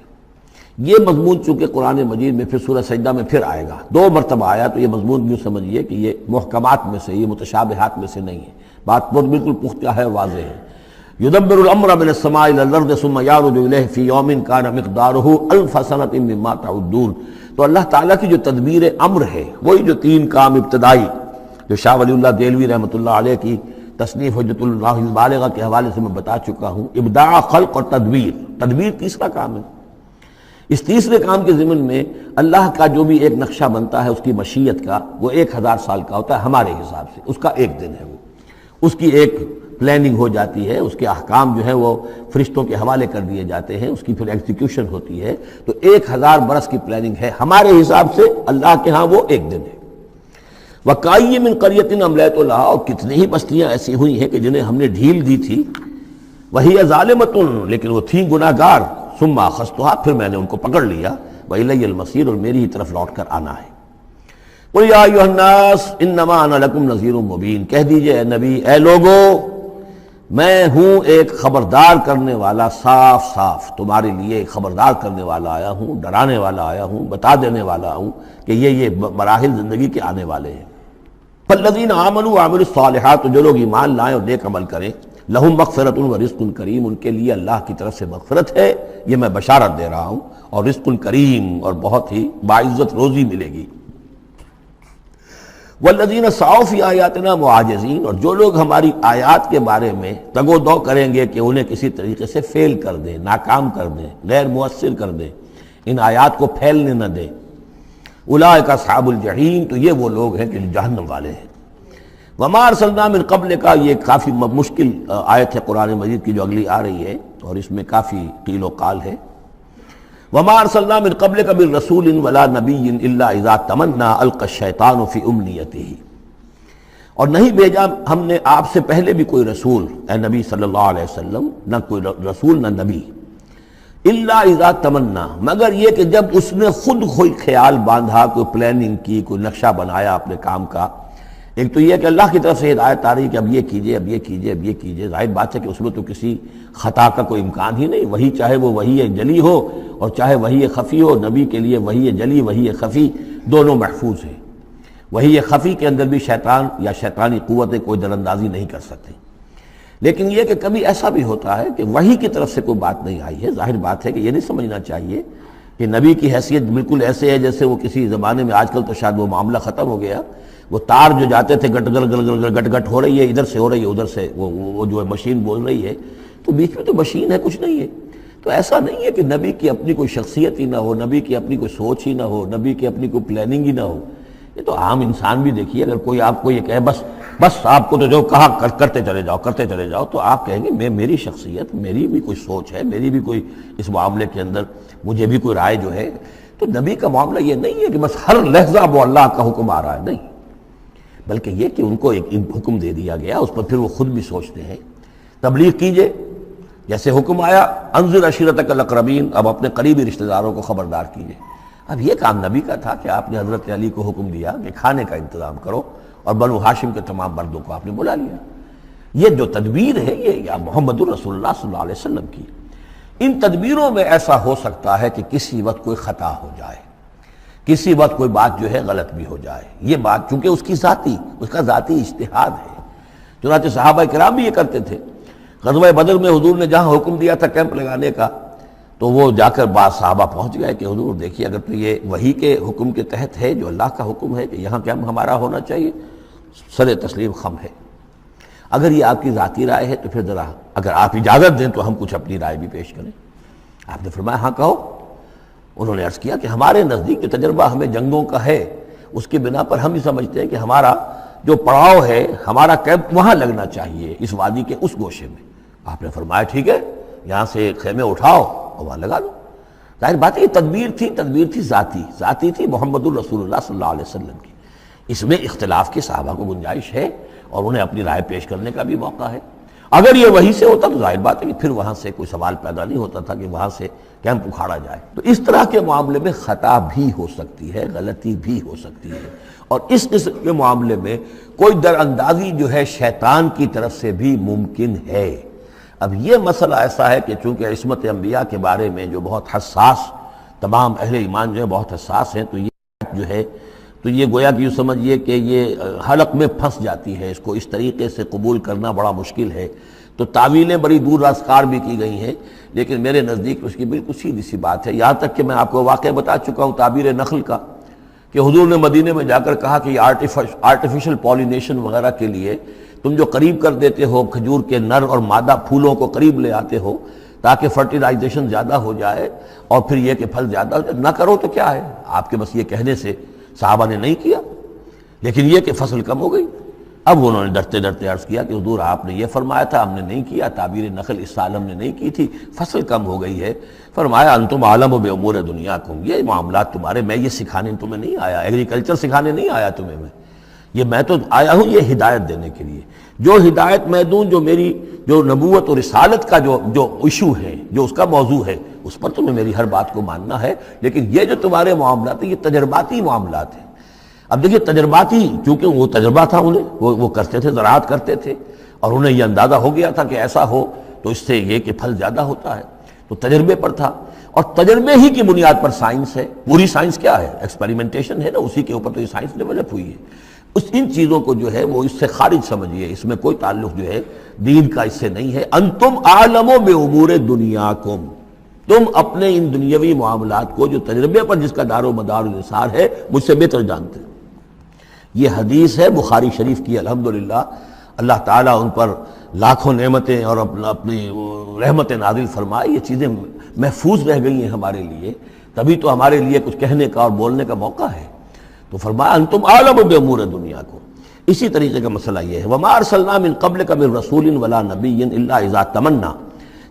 A: یہ مضمون چونکہ قرآن مجید میں پھر سورہ سجدہ میں پھر آئے گا، 2 مرتبہ آیا، تو یہ مضمون یوں سمجھیے کہ یہ محکمات میں سے، یہ متشابہات میں سے نہیں ہے، بات بہت بالکل پختہ ہے، واضح ہے۔ يُدَبِّرُ الْأَمْرَ مِنَ السَّمَاءِ إِلَى الْأَرْضِ ثُمَّ يَعْرُجُ إِلَيْهِ فِي يَوْمٍ كَانَ مِقْدَارُهُ أَلْفَ سَنَةٍ مِّمَّا تَعُدُّونَ، تو اللہ تعالیٰ کی جو تدبیر امر ہے، وہی جو 3 کام ابتدائی جو شاہ ولی اللہ دہلوی رحمۃ اللہ علیہ کی تصنیف حجت اللہ البالغہ کے حوالے سے میں بتا چکا ہوں، ابداع، خلق اور تدبیر تیسرا کام ہے۔ اس تیسرے کام کے ضمن میں اللہ کا جو بھی ایک نقشہ بنتا ہے اس کی مشیت کا، وہ 1000 سال کا ہوتا ہے ہمارے حساب سے، اس کا ایک دن ہے، وہ اس کی ایک پلاننگ ہو جاتی ہے، اس کے احکام جو ہیں وہ فرشتوں کے حوالے کر دیے جاتے ہیں، اس کی پھر ایگزیکیوشن ہوتی ہے، تو 1000 برس کی پلاننگ ہے ہمارے حساب سے، اللہ کے ہاں وہ ایک دن ہے۔ وَكَأَيٍّ مِّن قَرْيَةٍ أَمْلَيْتُ لَهَا، اور کتنی ہی بستیاں ایسی ہوئی ہیں کہ جنہیں ہم نے ڈھیل دی تھی، وَهِيَ ظَالِمَةٌ، لیکن وہ تھیں گناہ گار، ثُمَّ أَخَذْتُهَا، پھر میں نے ان کو پکڑ لیا، وَإِلَيَّ الْمَصِيرُ، اور میری ہی طرف لوٹ کر آنا ہے۔ قُلْ يَا أَيُّهَا النَّاسُ إِنَّمَا أَنَا لَكُمْ نَذِيرٌ مُّبِينٌ، کہہ دیجئے اے نبی، اے لوگو، میں ہوں ایک خبردار کرنے والا، صاف صاف تمہارے لیے خبردار کرنے والا آیا ہوں، ڈرانے والا آیا ہوں، بتا دینے والا ہوں کہ یہ مراحل زندگی کے آنے والے ہیں۔ فالذین آمنوا وعملوا الصالحات، جو لوگ ایمان لائیں اور نیک عمل کریں، لہم مغفرۃ ورزق کریم، ان کے لیے اللہ کی طرف سے مغفرت ہے، یہ میں بشارت دے رہا ہوں، اور رزق کریم، اور بہت ہی باعزت روزی ملے گی۔ والذین سعوا فی آیاتنا معاجزین، اور جو لوگ ہماری آیات کے بارے میں تگ و دو کریں گے کہ انہیں کسی طریقے سے فیل کر دیں، ناکام کر دیں، غیر مؤثر کر دیں، ان آیات کو پھیلنے نہ دیں، اولئک اصحاب الجحیم، تو یہ وہ لوگ ہیں کہ جو جہنم والے ہیں۔ وما ارسلنا من قبل کا، یہ کافی مشکل آیت ہے قرآن مجید کی جو اگلی آ رہی ہے، اور اس میں کافی قیل و قال ہے۔ وما ارسلنا من قبلک من رسول ولا نبی الا اذا تمنى القى الشیطان فی امنیتہ، اور نہیں بھیجا ہم نے آپ سے پہلے بھی کوئی رسول، اے نبی صلی اللہ علیہ وسلم، نہ کوئی رسول نہ نبی، الا اذا تمنا، مگر یہ کہ جب اس نے خود کوئی خیال باندھا، کوئی پلاننگ کی، کوئی نقشہ بنایا اپنے کام کا۔ ایک تو یہ کہ اللہ کی طرف سے ہدایت آ رہی کہ اب یہ کیجئے، اب یہ کیجئے، اب یہ کیجئے، ظاہر بات ہے کہ اس میں تو کسی خطا کا کوئی امکان ہی نہیں، وہی چاہے وہ وحی جلی ہو اور چاہے وحی خفی ہو، نبی کے لیے وحی جلی، وحی خفی دونوں محفوظ ہیں۔ وحی خفی کے اندر بھی شیطان یا شیطانی قوتیں کوئی دراندازی نہیں کر سکتے، لیکن یہ کہ کبھی ایسا بھی ہوتا ہے کہ وحی کی طرف سے کوئی بات نہیں آئی ہے۔ ظاہر بات ہے کہ یہ نہیں سمجھنا چاہیے کہ نبی کی حیثیت بالکل ایسے ہے جیسے وہ کسی زمانے میں، آج کل تو شاید وہ معاملہ ختم ہو گیا، وہ تار جو جاتے تھے گٹ گل گل گل گٹ گٹ ہو رہی ہے، ادھر سے ہو رہی ہے، ادھر سے وہ جو ہے مشین بول رہی ہے، تو بیچ میں تو مشین ہے، کچھ نہیں ہے۔ تو ایسا نہیں ہے کہ نبی کی اپنی کوئی شخصیت ہی نہ ہو، نبی کی اپنی کوئی سوچ ہی نہ ہو، نبی کی اپنی کوئی پلاننگ ہی نہ ہو۔ یہ تو عام انسان بھی دیکھیے، اگر کوئی آپ کو یہ کہے بس آپ کو تو جو کہا کرتے چلے جاؤ، تو آپ کہیں گے میری شخصیت، میری بھی کوئی سوچ ہے، میری بھی کوئی اس معاملے کے اندر مجھے بھی کوئی رائے جو ہے۔ تو نبی کا معاملہ یہ نہیں ہے کہ بس ہر لحظہ وہ اللہ کا حکم آ رہا ہے، نہیں، بلکہ یہ کہ ان کو ایک حکم دے دیا گیا، اس پر پھر وہ خود بھی سوچتے ہیں۔ تبلیغ کیجئے، جیسے حکم آیا انذر عشیرتک الاقربین، اب اپنے قریبی رشتہ داروں کو خبردار کیجیے۔ اب یہ کام نبی کا تھا کہ آپ نے حضرت علی کو حکم دیا کہ کھانے کا انتظام کرو، اور بنو ہاشم کے تمام مردوں کو آپ نے بلا لیا۔ یہ جو تدبیر ہے یہ یا محمد الرسول اللہ صلی اللہ علیہ وسلم کی، ان تدبیروں میں ایسا ہو سکتا ہے کہ کسی وقت کوئی خطا ہو جائے، کسی وقت کوئی بات جو ہے غلط بھی ہو جائے۔ یہ بات چونکہ اس کا ذاتی اجتہاد ہے، چنانچہ صحابہ کرام بھی یہ کرتے تھے۔ غزوہ بدر میں حضور نے جہاں حکم دیا تھا کیمپ لگانے کا، تو وہ جا کر بعض صحابہ پہنچ گئے کہ حضور دیکھیے اگر تو یہ وحی کے حکم کے تحت ہے، جو اللہ کا حکم ہے کہ یہاں کیمپ ہمارا ہونا چاہیے، سر تسلیم خم ہے۔ اگر یہ آپ کی ذاتی رائے ہے تو پھر ذرا اگر آپ اجازت دیں تو ہم کچھ اپنی رائے بھی پیش کریں۔ آپ نے فرمایا ہاں کہو۔ انہوں نے عرض کیا کہ ہمارے نزدیک جو تجربہ ہمیں جنگوں کا ہے، اس کی بنا پر ہم یہ سمجھتے ہیں کہ ہمارا جو پڑاؤ ہے، ہمارا کیمپ وہاں لگنا چاہیے، اس وادی کے اس گوشے میں۔ آپ نے فرمایا ٹھیک ہے، یہاں سے خیمے اٹھاؤ اور وہاں لگا لو۔ ظاہر بات ہے یہ تدبیر تھی ذاتی تھی محمد الرسول اللہ صلی اللہ علیہ وسلم کی۔ اس میں اختلاف کے صحابہ کو گنجائش ہے اور انہیں اپنی رائے پیش کرنے کا بھی موقع ہے۔ اگر یہ وہی سے ہوتا تو ظاہر بات ہے کہ پھر وہاں سے کوئی سوال پیدا نہیں ہوتا تھا کہ وہاں سے کیمپ اکھاڑا جائے۔ تو اس طرح کے معاملے میں خطا بھی ہو سکتی ہے، غلطی بھی ہو سکتی ہے، اور اس قسم کے معاملے میں کوئی در اندازی جو ہے شیطان کی طرف سے بھی ممکن ہے۔ اب یہ مسئلہ ایسا ہے کہ چونکہ عصمت انبیاء کے بارے میں جو بہت حساس، تمام اہل ایمان جو ہے بہت حساس ہیں، تو یہ جو ہے تو یہ گویا کہ یوں سمجھیے کہ یہ حلق میں پھنس جاتی ہے، اس کو اس طریقے سے قبول کرنا بڑا مشکل ہے۔ تو تعویلیں بڑی دور راست کار بھی کی گئی ہیں، لیکن میرے نزدیک اس کی بالکل سیدھی سی بات ہے۔ یہاں تک کہ میں آپ کو واقعہ بتا چکا ہوں تعبیر نخل کا، کہ حضور نے مدینے میں جا کر کہا کہ یہ آرٹیفیشل پالینیشن وغیرہ کے لیے تم جو قریب کر دیتے ہو کھجور کے نر اور مادہ پھولوں کو قریب لے آتے ہو تاکہ فرٹیلائزیشن زیادہ ہو جائے اور پھر یہ کہ پھل زیادہ ہو جائے، نہ کرو تو کیا ہے۔ آپ کے بس یہ کہنے سے صحابہ نے نہیں کیا، لیکن یہ کہ فصل کم ہو گئی۔ اب انہوں نے ڈرتے ڈرتے عرض کیا کہ حضور آپ نے یہ فرمایا تھا، ہم نے نہیں کیا، تعبیر نخل اس سال ہم نے نہیں کی تھی، فصل کم ہو گئی ہے۔ فرمایا انتم عالم بامور دنیاکم، یہ معاملات تمہارے، میں یہ سکھانے تمہیں نہیں آیا، ایگریکلچر سکھانے نہیں آیا تمہیں میں تو آیا ہوں یہ ہدایت دینے کے لیے۔ جو ہدایت میں دوں، جو میری جو نبوت اور رسالت کا جو ایشو ہے، جو اس کا موضوع ہے، اس پر تمہیں میری ہر بات کو ماننا ہے۔ لیکن یہ جو تمہارے معاملات ہیں یہ تجرباتی معاملات ہیں۔ اب دیکھیے تجرباتی، چونکہ وہ تجربہ تھا انہیں، وہ کرتے تھے، زراعت کرتے تھے، اور انہیں یہ اندازہ ہو گیا تھا کہ ایسا ہو تو اس سے یہ کہ پھل زیادہ ہوتا ہے، تو تجربے پر تھا، اور تجربے ہی کی بنیاد پر سائنس ہے۔ پوری سائنس کیا ہے؟ ایکسپیریمنٹیشن ہے نا، اسی کے اوپر تو یہ سائنس ڈیولپ ہوئی ہے۔ ان چیزوں کو جو ہے وہ اس سے خارج سمجھیے، اس میں کوئی تعلق جو ہے دین کا اس سے نہیں ہے۔ انتم اعلم بامور دنیاکم، تم اپنے ان دنیاوی معاملات کو جو تجربے پر جس کا دار و مدار و نثار ہے مجھ سے بہتر جانتے ہیں۔ یہ حدیث ہے بخاری شریف کی، الحمدللہ اللہ تعالیٰ ان پر لاکھوں نعمتیں اور اپنی رحمتیں نازل فرمائے، یہ چیزیں محفوظ رہ گئی ہیں ہمارے لیے، تبھی تو ہمارے لیے کچھ کہنے کا اور بولنے کا موقع ہے۔ تو فرمایا انتم اعلم بامور دنیاکم۔ اسی طریقے کا مسئلہ یہ ہے وما ارسلنا من قبلک من رسول ولا نبی الا اذا تمنا،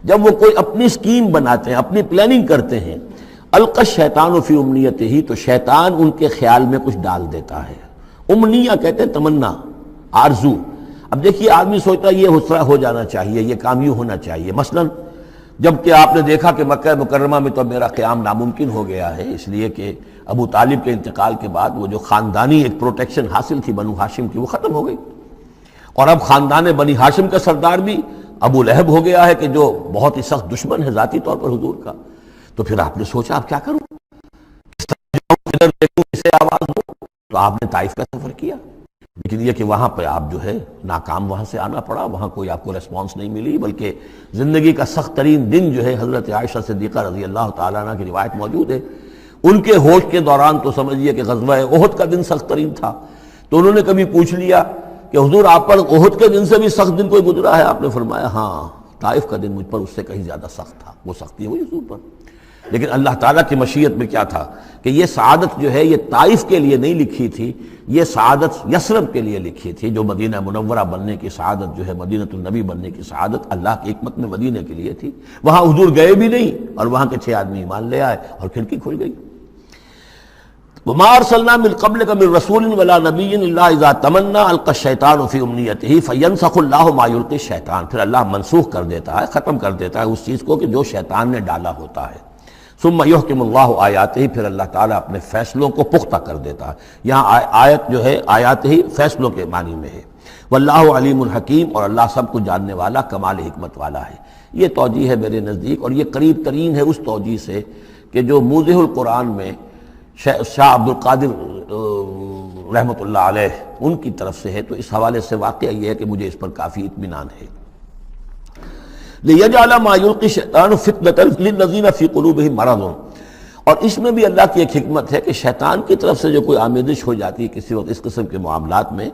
A: جب وہ کوئی اپنی سکیم بناتے ہیں، اپنی پلاننگ کرتے ہیں، القى الشیطان فی امنیتہ، تو شیطان ان کے خیال میں کچھ ڈال دیتا ہے۔ امنیہ کہتے ہیں تمنا، آرزو۔ اب دیکھیے آدمی سوچتا ہے یہ حسرہ ہو جانا چاہیے، یہ کام یوں ہونا چاہیے، مثلا جب کہ آپ نے دیکھا کہ مکہ مکرمہ میں تو میرا قیام ناممکن ہو گیا ہے، اس لیے کہ ابو طالب کے انتقال کے بعد وہ جو خاندانی ایک پروٹیکشن حاصل تھی بنو ہاشم کی وہ ختم ہو گئی، اور اب خاندان بنی ہاشم کا سردار بھی ابو لہب ہو گیا ہے کہ جو بہت ہی سخت دشمن ہے ذاتی طور پر حضور کا۔ تو پھر آپ نے سوچا اب کیا کروں، کس طرح جاؤں، کدھر دیکھوں، کسے آواز دوں؟ تو آپ نے طائف کا سفر کیا، لیکن یہ کہ وہاں پہ آپ جو ہے ناکام وہاں سے آنا پڑا، وہاں کوئی آپ کو ریسپانس نہیں ملی، بلکہ زندگی کا سخت ترین دن جو ہے حضرت عائشہ صدیقہ رضی اللہ تعالیٰ عنہ کی روایت موجود ہے، ان کے ہوش کے دوران تو سمجھیے کہ غزوہ احد کا دن سخت ترین تھا، تو انہوں نے کبھی پوچھ لیا کہ حضور آپ پر احد کے دن سے بھی سخت دن کوئی گزرا ہے؟ آپ نے فرمایا ہاں، طائف کا دن مجھ پر اس سے کہیں زیادہ سخت تھا، وہ سختی ہوئی حضور پر۔ لیکن اللہ تعالیٰ کی مشیت میں کیا تھا کہ یہ سعادت جو ہے یہ طائف کے لیے نہیں لکھی تھی، یہ سعادت یثرب کے لیے لکھی تھی، جو مدینہ منورہ بننے کی سعادت جو ہے، مدینہ النبی بننے کی سعادت اللہ کی حکمت میں مدینہ کے لیے تھی۔ وہاں حضور گئے بھی نہیں اور وہاں کے 6 آدمی ایمان لے آئے اور کھڑکی کھل گئی۔ وما ارسلنا من قبلک من رسول ولا نبی الا اذا تمنى القى الشیطان فی امنیته فینسخ اللہ ما یلقی الشیطان، پھر اللہ منسوخ کر دیتا ہے، ختم کر دیتا ہے اس چیز کو کہ جو شیطان نے ڈالا ہوتا ہے۔ ثم یحکم اللہ آیاتہ، پھر اللہ تعالیٰ اپنے فیصلوں کو پختہ کر دیتا ہے۔ یہاں آیت جو ہے آیات ہی فیصلوں کے معنی میں ہے۔ واللہ علیم الحکیم، اور اللہ سب کو جاننے والا کمال حکمت والا ہے۔ یہ توجیہ ہے میرے نزدیک، اور یہ قریب ترین ہے اس توجیہ سے کہ جو موضح القرآن میں شاہ عبد القادر رحمۃ اللہ علیہ ان کی طرف سے ہے، تو اس حوالے سے واقعہ یہ ہے کہ مجھے اس پر کافی اطمینان ہے۔ لِيَجْعَلَ مَا يُلْقِي الشَّيْطَانُ فِتْنَةً لِلَّذِينَ فِي قُلُوبِهِم مَرَضٌ، اور اس میں بھی اللہ کی ایک حکمت ہے کہ شیطان کی طرف سے جو کوئی آمیزش ہو جاتی ہے کسی وقت اس قسم کے معاملات میں،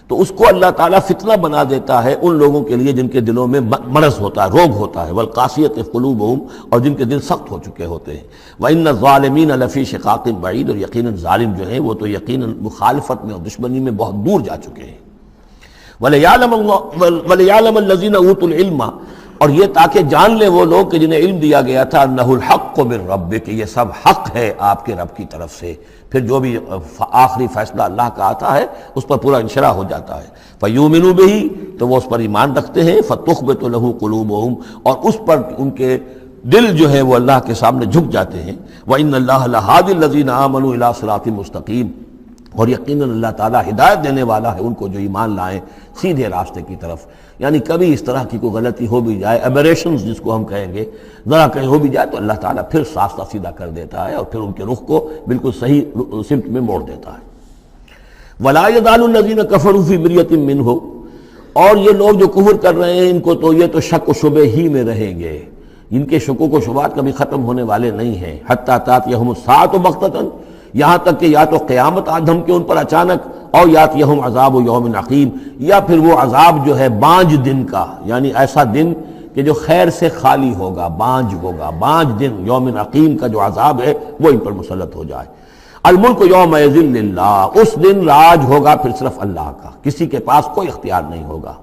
A: تو اس کو اللہ تعالیٰ فتنہ بنا دیتا ہے ان لوگوں کے لیے جن کے دلوں میں مرض ہوتا ہے، روگ ہوتا ہے، والقاسیۃ قلوبہم، اور جن کے دل سخت ہو چکے ہوتے ہیں۔ وَإِنَّ الظَّالِمِينَ لَفِي شِقَاقٍ بَعِيدٍ، اور یقیناً ظالم جو ہیں وہ تو یقیناً مخالفت میں اور دشمنی میں بہت دور جا چکے ہیں۔ وَلِيَعْلَمَ الَّذِينَ أُوتُوا الْعِلْمَ، اور یہ تاکہ جان لے وہ لوگ کہ جنہیں علم دیا گیا تھا، انہ الحق من ربک، کہ یہ سب حق ہے آپ کے رب کی طرف سے۔ پھر جو بھی آخری فیصلہ اللہ کا آتا ہے اس پر پورا انشراح ہو جاتا ہے۔ فیؤمنوا بہ، تو وہ اس پر ایمان رکھتے ہیں، فتخبت لہ قلوبہم، اور اس پر ان کے دل جو ہے وہ اللہ کے سامنے جھک جاتے ہیں۔ وان اللہ لہادی الذین آمنوا الی صراط مستقیم، اور یقیناً اللہ تعالیٰ ہدایت دینے والا ہے ان کو جو ایمان لائیں سیدھے راستے کی طرف۔ یعنی کبھی اس طرح کی کوئی غلطی ہو بھی جائے، ایبریشنز جس کو ہم کہیں گے، ذرا کہیں ہو بھی جائے تو اللہ تعالیٰ پھر راستہ سیدھا کر دیتا ہے اور پھر ان کے رخ کو بالکل صحیح سمت میں موڑ دیتا ہے۔ وَلَا يَزَالُ الَّذِينَ كَفَرُوا فِي مِرْيَةٍ مِّنْهُ، اور یہ لوگ جو کفر کر رہے ہیں ان کو تو یہ تو شک و شبہ ہی میں رہیں گے، ان کے شکوک و شبہات کبھی ختم ہونے والے نہیں ہیں۔ حَتَّىٰ تَأْتِيَهُمُ السَّاعَةُ بَغْتَةً، یہاں تک کہ یا تو قیامت آ دھمکے ان پر اچانک، اور یاتیہم عذاب یوم عقیم، یا پھر وہ عذاب جو ہے بانج دن کا، یعنی ایسا دن کہ جو خیر سے خالی ہوگا، بانج ہوگا، بانج دن یوم عقیم کا جو عذاب ہے وہ ان پر مسلط ہو جائے۔ الملک یومئذ للہ، اس دن راج ہوگا پھر صرف اللہ کا، کسی کے پاس کوئی اختیار نہیں ہوگا۔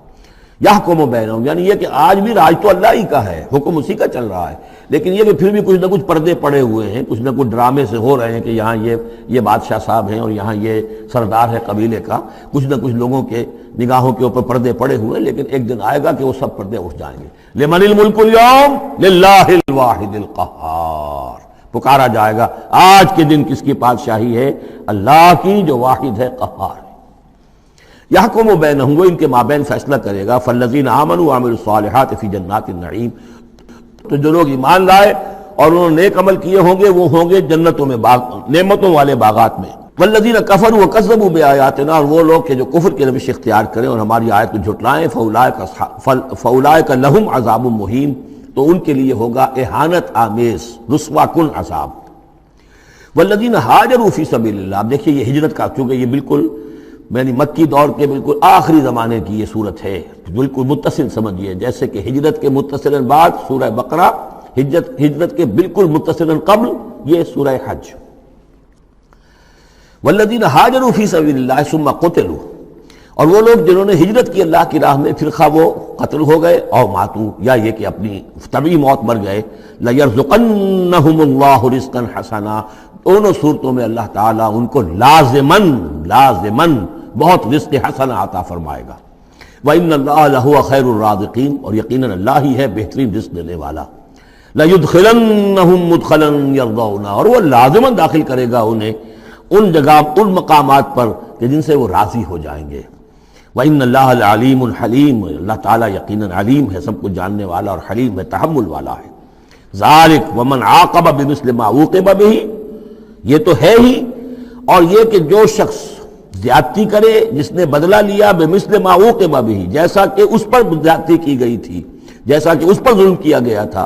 A: یحکم بینہم، یعنی یہ کہ آج بھی راج تو اللہ ہی کا ہے، حکم اسی کا چل رہا ہے، لیکن یہ کہ پھر بھی کچھ نہ کچھ پردے پڑے ہوئے ہیں، کچھ نہ کچھ ڈرامے سے ہو رہے ہیں کہ یہاں یہ بادشاہ صاحب ہیں اور یہاں یہ سردار ہے قبیلے کا، کچھ نہ کچھ لوگوں کے نگاہوں کے اوپر پردے پڑے ہوئے ہیں، لیکن ایک دن آئے گا کہ وہ سب پردے اٹھ جائیں گے۔ لمن الملک اليوم للہ الواحد القہار، پکارا جائے گا آج کے دن کس کی بادشاہی ہے؟ اللہ کی جو واحد ہے، قہار ہے۔ یحکم بینہم، وہ ان کے مابین فیصلہ کرے گا۔ فالذین آمنوا وعملوا الصالحات فی جنات النعیم، تو جو لوگ ایمان لائے اور انہوں نے نیک عمل کیے ہوں گے وہ ہوں گے جنتوں میں، نعمتوں والے باغات میں۔ والذین کفروا وکذبوا بآیاتنا، اور وہ لوگ کہ جو کفر کی روش اختیار کریں اور ہماری آیت کو جھٹلائیں، فاولئک لہم عذاب مہین، تو ان کے لیے ہوگا اہانت آمیز رسوا کن عذاب۔ والذین ہاجروا فی سبیل اللہ، اب دیکھیے یہ ہجرت کا، کیونکہ یہ بالکل یعنی مکی دور کے بالکل آخری زمانے کی یہ صورت ہے، بالکل متصل سمجھیے، جیسے کہ ہجرت کے متصل بعد سورہ بقرہ، ہجرت کے بالکل متصل قبل یہ سورہ حج۔ والذین ہاجروا فی سبیل اللہ ثم قتلوا، اور وہ لوگ جنہوں نے ہجرت کی اللہ کی راہ میں، پھر خواہ وہ قتل ہو گئے اور ماتوا، یا یہ کہ اپنی طبعی موت مر گئے، لَيَرْزُقَنَّهُمُ اللَّهُ رِزْقًا حَسَنًا، دونوں صورتوں میں اللہ تعالیٰ ان کو لازماً بہت رزق حسن عطا فرمائے گا۔ وَإِنَّ اللَّهَ لَهُوَ خَيْرُ الرَّازِقِينَ، اور یقیناً اللہ ہی ہے بہترین رزق دینے والا۔ لَيُدْخِلَنَّهُمْ مُدْخَلًا يَرْضَوْنَ، اور وہ لازماً داخل کرے گا انہیں ان جگہ، ان مقامات پر کہ جن سے وہ راضی ہو جائیں گے۔ وَإِنَّ اللَّهَ لَعَلِيمٌ حَلِيمٌ، اللہ تعالیٰ یقیناً علیم ہے، سب کچھ جاننے والا، اور حلیم ہے، تحمل والا ہے۔ ذَلِكَ وَمَنْ عَاقَبَ بِمِثْلِ مَا عُوقِبَ بِهِ، یہ تو ہے ہی، اور یہ کہ جو شخص زیادتی کرے، جس نے بدلہ لیا بمثل ما عوقب بہ، جیسا کہ اس پر زیادتی کی گئی تھی، جیسا کہ اس پر ظلم کیا گیا تھا،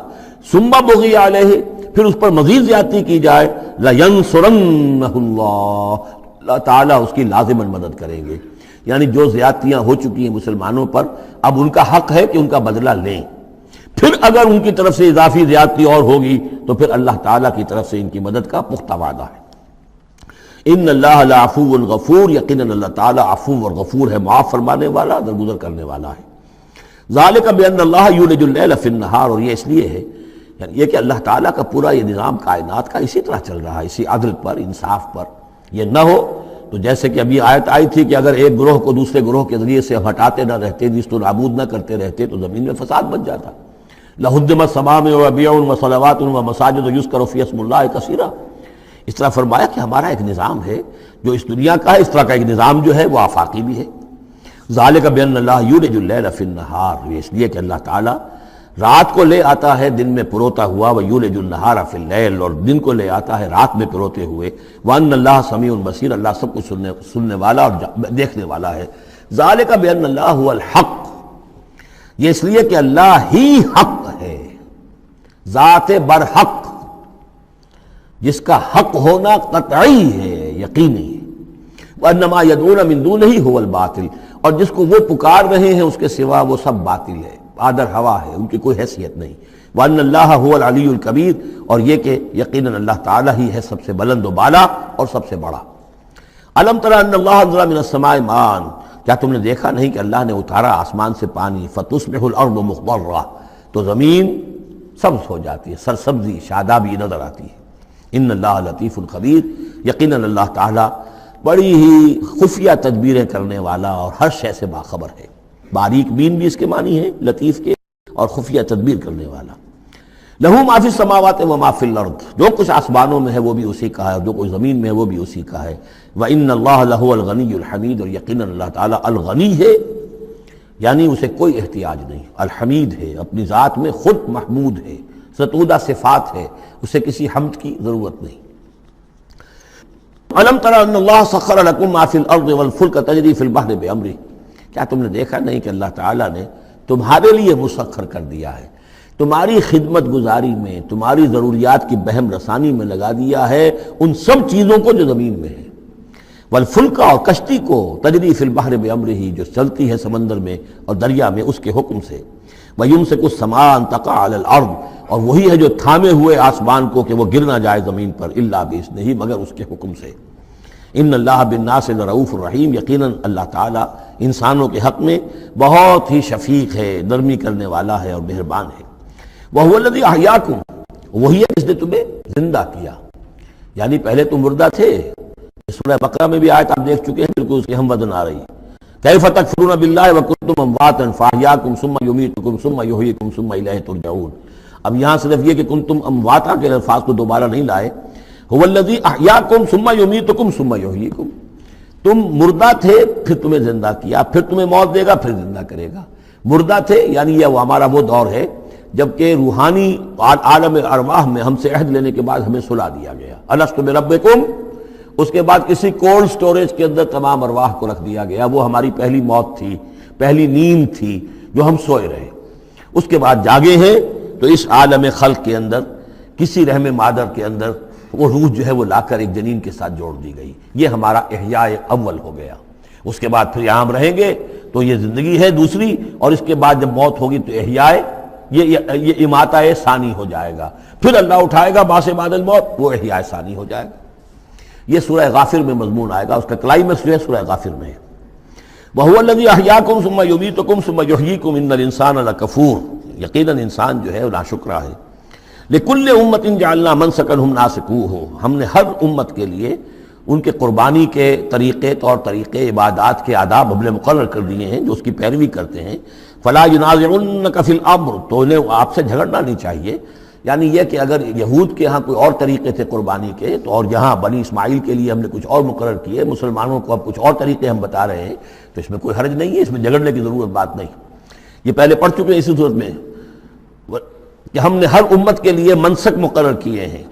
A: ثم بغی علیہ، پھر اس پر مزید زیادتی کی جائے، لینصرنہ اللہ تعالیٰ اس کی لازماً مدد کریں گے۔ یعنی جو زیادتیاں ہو چکی ہیں مسلمانوں پر، اب ان کا حق ہے کہ ان کا بدلہ لیں، پھر اگر ان کی طرف سے اضافی زیادتی اور ہوگی تو پھر اللہ تعالیٰ کی طرف سے ان کی مدد کا پختہ وعدہ ہے۔ ان اللہ لعفو غفور، یقیناً اللہ تعالیٰ عفو اور غفور ہے، معاف فرمانے والا، درگزر کرنے والا ہے۔ ذالک بان اللہ یولج اللیل فی النہار، اور یہ اس لیے ہے، یعنی یہ کہ اللہ تعالیٰ کا پورا یہ نظام کائنات کا اسی طرح چل رہا ہے، اسی عدل پر، انصاف پر، یہ نہ ہو تو جیسے کہ ابھی آیت آئی تھی کہ اگر ایک گروہ کو دوسرے گروہ کے ذریعے سے ہٹاتے نہ رہتے، نیست و نابود نہ کرتے رہتے، تو زمین میں فساد بچ جاتا۔ لَهُدِّمَتْ صَوَامِعُ وَبِيَعٌ وَصَلَوَاتٌ وَمَسَاجِدُ يُذْكَرُ فِيهَا اسْمُ اللَّهِ كَثِيرًا۔ اس طرح فرمایا کہ ہمارا ایک نظام ہے جو اس دنیا کا ہے، اس طرح کا ایک نظام جو ہے وہ آفاقی بھی ہے۔ ذَلِكَ بِأَنَّ اللَّهَ يُولِجُ اللَّيْلَ فِي النَّهَارِ، یہ اس لیے کہ اللہ تعالیٰ رات کو لے آتا ہے دن میں پروتا ہوا، وَيُولِجُ النَّهَارَ فِي اللَّيْلِ، اور دن کو لے آتا ہے رات میں پروتے ہوئے، وَأَنَّ اللَّهَ سَمِيعٌ بَصِيرٌ، اللہ سب کچھ سننے والا اور دیکھنے والا ہے۔ ذَلِكَ بِأَنَّ اللَّهَ هُوَ الْحَقُّ، یہ اس لیے کہ اللہ ہی حق ہے، ذات برحق، جس کا حق ہونا قطعی ہے، یقینی ہے۔ وَأَنَّمَا يَدْعُونَ مِن دُونِهِ هُوَ الْبَاطِلُ، اور جس کو وہ پکار رہے ہیں اس کے سوا وہ سب باطل ہے، آدر ہوا ہے، ان کی کوئی حیثیت نہیں۔ وَأَنَّ اللَّهَ هُوَ الْعَلِيُّ الْكَبِيرُ، اور یہ کہ یقیناً اللہ تعالیٰ ہی ہے سب سے بلند و بالا اور سب سے بڑا۔ أَلَمْ تَرَ أَنَّ اللَّهَ أَنزَلَ مِنَ السَّمَاءِ مَاءً، کیا تم نے دیکھا نہیں کہ اللہ نے اتارا آسمان سے پانی، فَتُصْبِحُ الْأَرْضُ مُخْضَرَّةً، تو زمین سبز ہو جاتی ہے، سرسبزی شادابی نظر آتی ہے۔ ان اللہ لطیف خبیر، یقیناً اللہ تعالیٰ بڑی ہی خفیہ تدبیریں کرنے والا اور ہر شے سے باخبر ہے۔ باریک بین بھی اس کے معنی ہے لطیف کے، اور خفیہ تدبیر کرنے والا۔ لہو ما فی السماوات و ما فی الارض، جو کچھ آسمانوں میں ہے وہ بھی اسی کا ہے، اور جو کچھ زمین میں ہے وہ بھی اسی کا ہے۔ وَإِنَّ اللَّهَ لَهُوَ الْغَنِيُّ الْحَمِيدُ، اور یقیناً اللہ تعالیٰ الغنی ہے، یعنی اسے کوئی احتیاج نہیں، الحمید ہے، اپنی ذات میں خود محمود ہے، ستودہ صفات ہے، اسے کسی حمد کی ضرورت نہیں۔ أَلَمْ تَرَ أَنَّ اللَّهَ سَخَّرَ لَكُم مَّا فِي الْأَرْضِ وَالْفُلْكَ تَجْرِي فِي الْبَحْرِ بِأَمْرِهِ، کیا تم نے دیکھا نہیں کہ اللہ تعالیٰ نے تمہارے لیے مسخر کر دیا ہے، تمہاری خدمت گزاری میں، تمہاری ضروریات کی بہم رسانی میں لگا دیا ہے ان سب چیزوں کو جو زمین میں ہے، والفلک، اور کشتی کو، تجری فی البحر بامرہ، جو چلتی ہے سمندر میں اور دریا میں اس کے حکم سے، ویمسک السماء ان تقع علی الارض، اور وہی ہے جو تھامے ہوئے آسمان کو کہ وہ گر نہ جائے زمین پر، الا باذنہ، مگر اس کے حکم سے۔ ان اللہ بالناس لرؤوف الرحیم، یقیناً اللہ تعالیٰ انسانوں کے حق میں بہت ہی شفیق ہے، نرمی کرنے والا ہے اور مہربان ہے۔ وَهُوَ الَّذِي أَحْيَاكُمْ، وہی ہے جس نے تمہیں زندہ کیا، یعنی پہلے تم مردہ تھے۔ سورہ بقرہ میں بھی آیت آپ دیکھ چکے ہیں، بالکل اس کی ہم وزن آ رہی ہے۔ كَيْفَ تَكْفُرُونَ بِاللَّهِ وَكُنتُمْ أَمْوَاتًا فَأَحْيَاكُمْ ثُمَّ يُمِيتُكُمْ ثُمَّ يُحْيِيكُمْ ثُمَّ إِلَيْهِ تُرْجَعُونَ۔ اب یہاں صرف یہ کہ کنتم امواتا کے الفاظ کو دوبارہ نہیں لائے، هُوَ الَّذِي أَحْيَاكُمْ ثُمَّ يُمِيتُكُمْ ثُمَّ يُحْيِيكُمْ، تم مردہ تھے پھر تمہیں زندہ کیا، پھر تمہیں موت دے گا، پھر زندہ کرے گا۔ مردہ تھے یعنی یہ ہمارا وہ دور ہے جبکہ روحانی عالم ارواح میں ہم سے عہد لینے کے بعد ہمیں سلا دیا گیا، الست بربکم، اس کے بعد کسی کولڈ سٹوریج کے اندر تمام ارواح کو رکھ دیا گیا، وہ ہماری پہلی موت تھی، پہلی نیند تھی جو ہم سوئے رہے۔ اس کے بعد جاگے ہیں تو اس عالم خلق کے اندر کسی رحم مادر کے اندر وہ روح جو ہے وہ لا کر ایک جنین کے ساتھ جوڑ دی گئی، یہ ہمارا احیاء اول ہو گیا۔ اس کے بعد پھر یہاں ہم رہیں گے تو یہ زندگی ہے دوسری، اور اس کے بعد جب موت ہوگی تو احیاء یہ اماتہ ثانی ہو جائے گا، پھر اللہ اٹھائے گا باس بعد الموت، وہ احیاء ثانی ہو جائے گا۔ یہ سورہ غافر میں مضمون آئے گا، اس کا کلائمیکس جو ہے سورہ غافر میں ہے۔ وَهُوَ الَّذِي أَحْيَاكُمْ ثُمَّ يُمِيتُكُمْ ثُمَّ يُحْيِيكُمْ إِنَّ الْإِنسَانَ لَكَفُورٌ، یقیناً انسان جو ہے وہ ناشکرا ہے۔ لِكُلِّ أُمَّةٍ جَعَلْنَا مَنْسَكًا هُمْ نَاسِكُوهُ، ہم نے ہر امت کے لیے ان کے قربانی کے طریقے، طور طریقے، عبادات کے آداب ہم نے مقرر کر دیے ہیں جو اس کی پیروی کرتے ہیں۔ فَلَا يُنَازِعُنَّكَ فِي الْأَمْرِ، تو انہیں آپ سے جھگڑنا نہیں چاہیے، یعنی یہ کہ اگر یہود کے ہاں کوئی اور طریقے تھے قربانی کے، تو اور یہاں بنی اسماعیل کے لیے ہم نے کچھ اور مقرر کیے، مسلمانوں کو اب کچھ اور طریقے ہم بتا رہے ہیں، تو اس میں کوئی حرج نہیں ہے، اس میں جھگڑنے کی ضرورت بات نہیں۔ یہ پہلے پڑھ چکے ہیں اسی صورت میں کہ ہم نے ہر امت کے لیے منسک مقرر کیے ہیں۔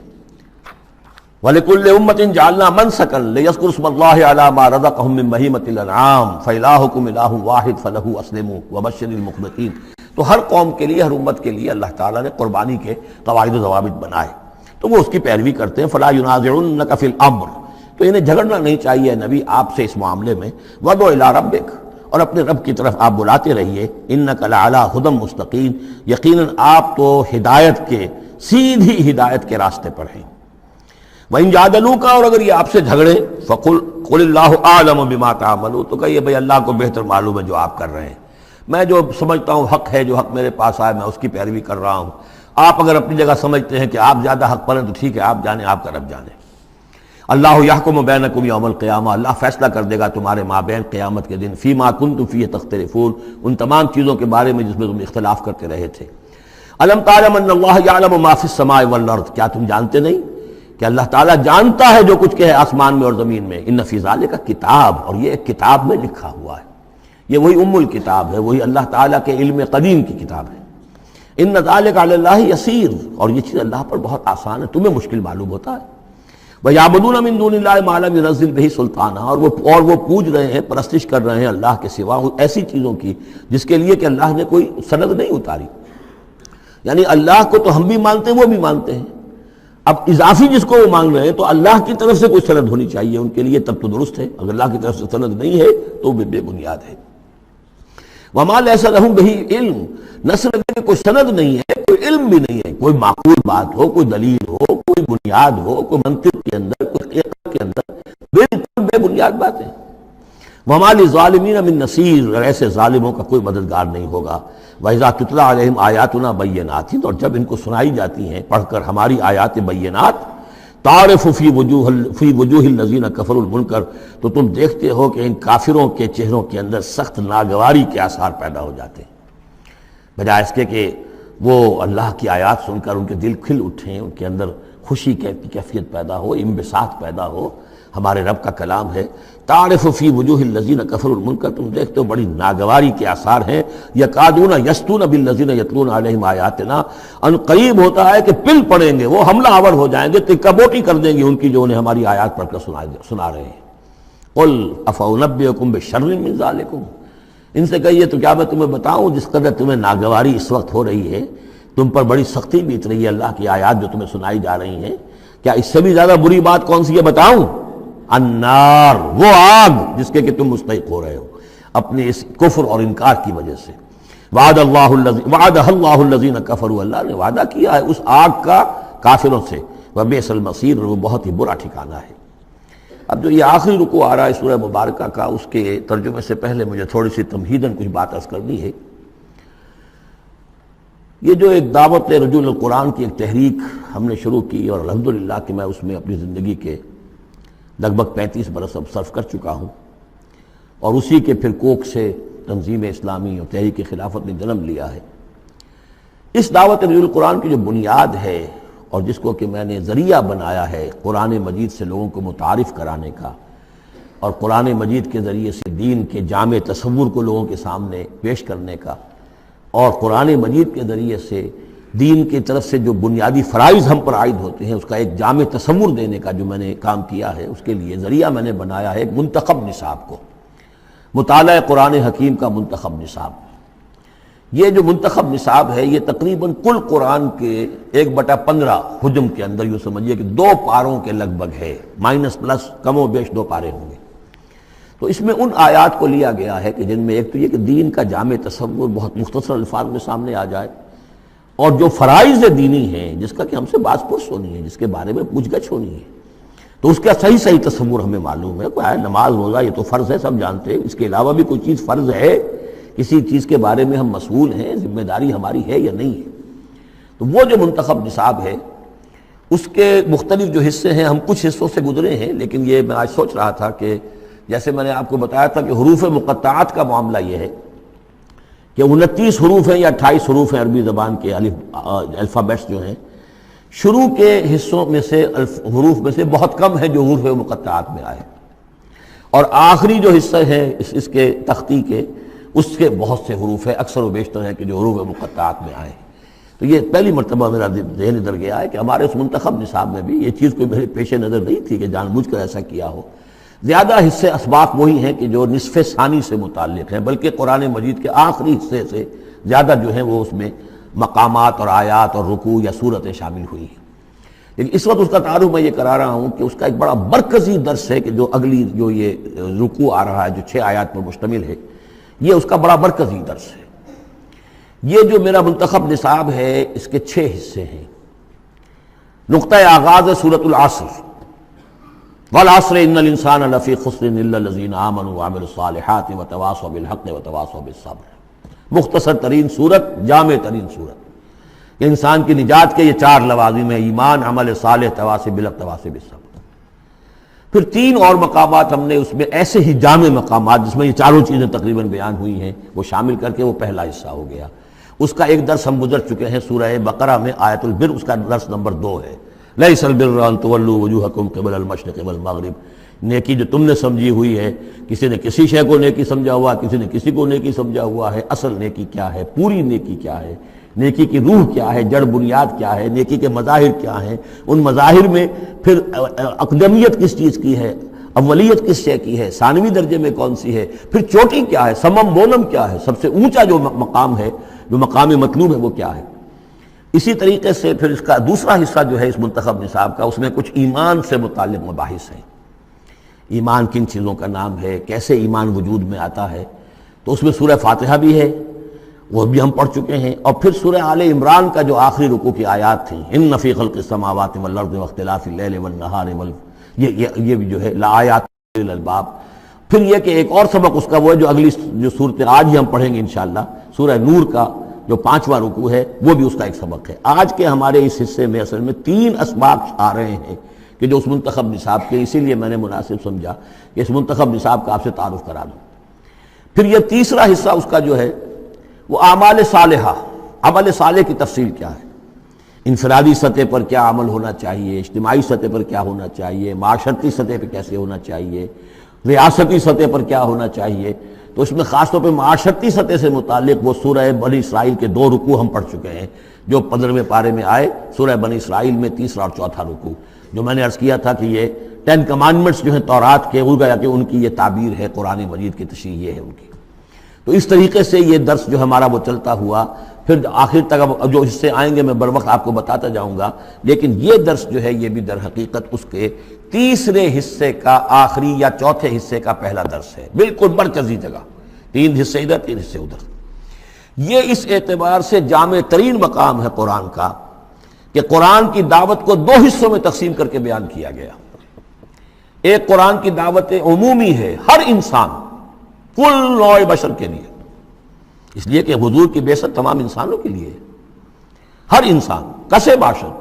A: وَلِكُلِّ أُمَّةٍ جَعَلْنَا مَنْسَكًا لِيَذْكُرُوا اسْمَ اللَّهِ عَلَى مَا رَزَقَهُم مِّن بَهِيمَةِ الْأَنْعَامِ فَإِلَٰهُكُمْ إِلَٰهٌ وَاحِدٌ فَلَهُ أَسْلِمُوا وَبَشِّرِ الْمُخْبِتِينَ۔ تو ہر قوم کے لیے، ہر امت کے لیے اللہ تعالیٰ نے قربانی کے قواعد و ضوابط بنائے، تو وہ اس کی پیروی کرتے ہیں۔ فَلَا يُنَازِعُنَّكَ فِي الْأَمْرِ، تو انہیں جھگڑنا نہیں چاہیے نبی آپ سے اس معاملے میں۔ وَادْعُ إِلَىٰ رَبِّكَ، اور اپنے رب کی طرف آپ بلاتے رہیے۔ اِنَّكَ لَعَلَىٰ هُدًى مُسْتَقِيمٍ، یقیناً آپ تو ہدایت کے، سیدھی ہدایت کے راستے پر ہیں۔ وَإِن جَادَلُوكَ، اور اگر یہ آپ سے جھگڑے، فَقُلِ اللَّهُ أَعْلَمُ بِمَا تَعْمَلُونَ، تو کہیے بھئی اللہ کو بہتر معلوم ہے جو آپ کر رہے ہیں، میں جو سمجھتا ہوں حق ہے، جو حق میرے پاس آئے میں اس کی پیروی کر رہا ہوں، آپ اگر اپنی جگہ سمجھتے ہیں کہ آپ زیادہ حق پر ہیں تو ٹھیک ہے، آپ جانیں، آپ کا رب جانے۔ اللہ یحکم بینکم یوم القیامہ، اللہ فیصلہ کر دے گا تمہارے مابین قیامت کے دن، فیما کنتم فیہ تختلفون، ان تمام چیزوں کے بارے میں جس میں تم اختلاف کرتے رہے تھے۔ الم تعلم ان اللہ یعلم ما فی السماء والارض، کیا تم جانتے نہیں کہ اللہ تعالیٰ جانتا ہے جو کچھ کہ ہے آسمان میں اور زمین میں۔ ان فی ذالک کتاب، اور یہ ایک کتاب میں لکھا ہوا ہے، یہ وہی ام الکتاب ہے، وہی اللہ تعالیٰ کے علم قدیم کی کتاب ہے۔ ان ذالک علی اللہ یسیر، اور یہ چیز اللہ پر بہت آسان ہے، تمہیں مشکل معلوم ہوتا ہے۔ وَيَعْبُدُونَ مِن دُونِ اللَّهِ مَا لَمْ يُنَزِّلْ بِهِ سُلْطَانًا، اور وہ پوج رہے ہیں، پرستش کر رہے ہیں اللہ کے سوا ایسی چیزوں کی جس کے لیے کہ اللہ نے کوئی سند نہیں اتاری۔ یعنی اللہ کو تو ہم بھی مانتے ہیں، وہ بھی مانتے ہیں، اب اضافی جس کو وہ مانگ رہے ہیں تو اللہ کی طرف سے کوئی سند ہونی چاہیے ان کے لیے، تب تو درست ہے۔ اگر اللہ کی طرف سے سند نہیں ہے تو وہ بے بنیاد ہے۔ وَمَا لَيْسَ لَهُم بِهِ علم، نہ صرف کہ کوئی سند نہیں ہے، کوئی علم بھی نہیں ہے، کوئی معقول بات ہو، کوئی دلیل ہو، کوئی بنیاد ہو، کوئی منطق کے اندر، کوئی حقیقت کے اندر، بالکل بے بنیاد بات ہے۔ وَمَا لِلظَّالِمِينَ مِن نَصِيرٍ، اور ایسے ظالموں کا کوئی مددگار نہیں ہوگا۔ وَإِذَا تُتْلَىٰ عَلَيْهِمْ آيَاتُنَا بَيِّنَاتٍ، اور جب ان کو سنائی جاتی ہیں پڑھ کر ہماری آیات بینات، تَعْرِفُ فِي وُجُوهِ الَّذِينَ كَفَرُوا الْمُنكَرَ، تو تم دیکھتے ہو کہ ان کافروں کے چہروں کے اندر سخت ناگواری کے آثار پیدا ہو جاتے ہیں، بجائے اس کے کہ وہ اللہ کی آیات سن کر ان کے دل کھل اٹھیں، ان کے اندر خوشی کی کیفیت پیدا ہو، انبساط پیدا ہو۔ ہمارے رب کا کلام ہے، تعرف فی وجوہ الذین کفروا المنکر، تم دیکھتے ہو بڑی ناگواری کے آثار ہیں۔ یکادون یسطون بالذین یتلون علیہم آیاتنا، ان قریب ہوتا ہے کہ پل پڑیں گے، وہ حملہ آور ہو جائیں گے، تکہ بوٹی کر دیں گے ان کی جو انہیں ہماری آیات پڑھ کر سنا رہے ہیں۔ قل افانبئکم بشر من ذالکم، ان سے کہیے تو کیا میں تمہیں بتاؤں جس قدر تمہیں ناگواری اس وقت ہو رہی ہے، تم پر بڑی سختی بیت رہی ہے اللہ کی آیات جو تمہیں سنائی جا رہی ہیں، کیا اس سے بھی زیادہ بری بات کون سی ہے بتاؤں؟ النار، وہ آگ جس کے کہ تم مستحق ہو رہے ہو اپنے اس کفر اور انکار کی وجہ سے۔ وعدہ اللہ الذین کفروا، اللہ نے وعدہ کیا ہے اس آگ کا کافروں سے، وبئس المصیر، وہ بہت ہی برا ٹھکانہ ہے۔ اب جو یہ آخری رکوع آ رہا ہے سورہ مبارکہ کا، اس کے ترجمے سے پہلے مجھے تھوڑی سی تمہیداً کچھ بات عرض کرنی ہے۔ یہ جو ایک دعوت رجوع القرآن کی ایک تحریک ہم نے شروع کی، اور الحمدللہ کہ میں اس میں اپنی زندگی کے لگ بھگ 35 برس اب صرف کر چکا ہوں، اور اسی کے پھر کوکھ سے تنظیم اسلامی اور تحریک خلافت نے جنم لیا ہے۔ اس دعوت رجوع القرآن کی جو بنیاد ہے اور جس کو کہ میں نے ذریعہ بنایا ہے قرآن مجید سے لوگوں کو متعارف کرانے کا، اور قرآن مجید کے ذریعے سے دین کے جامع تصور کو لوگوں کے سامنے پیش کرنے کا، اور قرآن مجید کے ذریعے سے دین کی طرف سے جو بنیادی فرائض ہم پر عائد ہوتے ہیں اس کا ایک جامع تصور دینے کا جو میں نے کام کیا ہے، اس کے لیے ذریعہ میں نے بنایا ہے ایک منتخب نصاب کو، مطالعہ قرآن حکیم کا منتخب نصاب۔ یہ جو منتخب نصاب ہے یہ تقریباً کل قرآن کے 1/15 حجم کے اندر، یوں سمجھیے کہ 2 پاروں کے لگ بھگ ہے، مائنس پلس کم و بیش 2 پارے ہوں گے۔ تو اس میں ان آیات کو لیا گیا ہے کہ جن میں ایک تو یہ کہ دین کا جامع تصور بہت مختصر الفاظ میں سامنے آ جائے، اور جو فرائض دینی ہیں جس کا کہ ہم سے باز پرس ہونی ہے، جس کے بارے میں پوچھ گچھ ہونی ہے، تو اس کا صحیح تصور ہمیں معلوم ہے۔ کوئی نماز روزہ یہ تو فرض ہے، سب جانتے ہیں، اس کے علاوہ بھی کوئی چیز فرض ہے، کسی چیز کے بارے میں ہم مسئول ہیں، ذمہ داری ہماری ہے یا نہیں ہے۔ تو وہ جو منتخب نصاب ہے اس کے مختلف جو حصے ہیں، ہم کچھ حصوں سے گزرے ہیں، لیکن یہ میں آج سوچ رہا تھا کہ جیسے میں نے آپ کو بتایا تھا کہ حروف مقطعات کا معاملہ یہ ہے کہ 29 حروف ہیں یا 28 حروف ہیں عربی زبان کے الفابیٹس جو ہیں، شروع کے حصوں میں سے حروف میں سے بہت کم ہے جو حروف مقطعات میں آئے، اور آخری جو حصہ ہیں اس کے تختی کے، اس کے بہت سے حروف ہیں، اکثر و بیشتر ہیں کہ جو حروف مقطعات میں آئے۔ تو یہ پہلی مرتبہ میرا ذہن ادھر گیا ہے کہ ہمارے اس منتخب نصاب میں بھی یہ چیز کوئی میرے پیش نظر نہیں تھی کہ جان بوجھ کر ایسا کیا ہو۔ زیادہ حصے اسباق وہی ہیں کہ جو نصف ثانی سے متعلق ہیں، بلکہ قرآن مجید کے آخری حصے سے زیادہ جو ہیں وہ اس میں مقامات اور آیات اور رکوع یا صورتیں شامل ہوئی ہیں۔ لیکن اس وقت اس کا تعارف میں یہ کرا رہا ہوں کہ اس کا ایک بڑا مرکزی درس ہے کہ جو اگلی جو یہ رکوع آ رہا ہے جو 6 آیات پر مشتمل ہے، یہ اس کا بڑا مرکزی درس ہے۔ یہ جو میرا منتخب نصاب ہے اس کے 6 حصے ہیں۔ نقطہ آغاز ہے سورۃ العصر، والعصر ان الانسان لفی خسر الا الذین آمنوا وعملوا الصالحات وتواصوا بالحق وتواصوا بالصبر۔ مختصر ترین صورت، جامع ترین صورت، انسان کی نجات کے یہ 4 لوازم ہیں: ایمان، عمل صالح، تواصی بالحق، تواصی بالصبر۔ پھر 3 اور مقامات ہم نے اس میں ایسے ہی جامع مقامات جس میں یہ چاروں چیزیں تقریباً بیان ہوئی ہیں وہ شامل کر کے وہ پہلا حصہ ہو گیا. اس کا ایک درس ہم گزر چکے ہیں سورہ بقرہ میں آیت البر، اس کا درس نمبر 2 ہے. لیس البر ان تولوا وجوہکم قبل المشرق والمغرب. نیکی جو تم نے سمجھی ہوئی ہے، کسی نے کسی شے کو نیکی سمجھا ہوا، کسی نے کسی کو نیکی سمجھا ہوا ہے. اصل نیکی کیا ہے، پوری نیکی کیا ہے، نیکی کی روح کیا ہے، جڑ بنیاد کیا ہے، نیکی کے مظاہر کیا ہیں، ان مظاہر میں پھر اقدمیت کس چیز کی ہے، اولیت کس شے کی ہے، ثانوی درجے میں کون سی ہے، پھر چوٹی کیا ہے، سمم بونم کیا ہے، سب سے اونچا جو مقام ہے، جو مقام مطلوب ہے وہ کیا ہے. اسی طریقے سے پھر اس کا دوسرا حصہ جو ہے اس منتخب نصاب کا، اس میں کچھ ایمان سے متعلق مباحث ہیں. ایمان کن چیزوں کا نام ہے، کیسے ایمان وجود میں آتا ہے، تو اس میں سورہ فاتحہ بھی ہے، وہ بھی ہم پڑھ چکے ہیں. اور پھر سورہ آل عمران کا جو آخری رکوع کی آیات تھیں، ان فی خلق السماوات والارض واختلاف اللیل والنہار یہ بھی جو ہے لآیات للالباب. پھر یہ کہ ایک اور سبق اس کا وہ ہے جو اگلی جو صورت آج ہی ہم پڑھیں گے انشاءاللہ، سورہ نور کا جو 5واں رکوع ہے وہ بھی اس کا ایک سبق ہے. آج کے ہمارے اس حصے میں اصل میں 3 اسباق آ رہے ہیں کہ جو اس منتخب نصاب کے، اسی لیے میں نے مناسب سمجھا کہ اس منتخب نصاب کا آپ سے تعارف کرا دوں. پھر یہ تیسرا حصہ اس کا جو ہے وہ اعمال صالحہ، عمل صالح کی تفصیل کیا ہے، انفرادی سطح پر کیا عمل ہونا چاہیے، اجتماعی سطح پر کیا ہونا چاہیے، معاشرتی سطح پہ کیسے ہونا چاہیے، ریاستی سطح پر کیا ہونا چاہیے. تو اس میں خاص طور پہ معاشرتی سطح سے متعلق وہ سورہ بنی اسرائیل کے 2 رکوع ہم پڑھ چکے ہیں جو 15ویں پارے میں آئے. سورہ بنی اسرائیل میں 3 اور 4 رکوع، جو میں نے عرض کیا تھا کہ یہ 10 کمانڈمنٹس جو ہیں تورات کے، وہ گیا کہ ان کی یہ تعبیر ہے، قرآن مجید کی تشریح یہ ہے ان کی. تو اس طریقے سے یہ درس جو ہمارا وہ چلتا ہوا، پھر آخر تک اب جو حصے آئیں گے میں بر وقت آپ کو بتاتا جاؤں گا. لیکن یہ درس جو ہے یہ بھی در حقیقت اس کے تیسرے حصے کا آخری یا چوتھے حصے کا پہلا درس ہے، بالکل مرکزی جگہ. 3 حصے ادھر 3 حصے ادھر. یہ اس اعتبار سے جامع ترین مقام ہے قرآن کا کہ قرآن کی دعوت کو 2 حصوں میں تقسیم کر کے بیان کیا گیا. ایک قرآن کی دعوت عمومی ہے، ہر انسان، کل نوع بشر کے لیے، اس لیے کہ حضور کی بعثت تمام انسانوں کے لیے ہے. ہر انسان کسے باشد،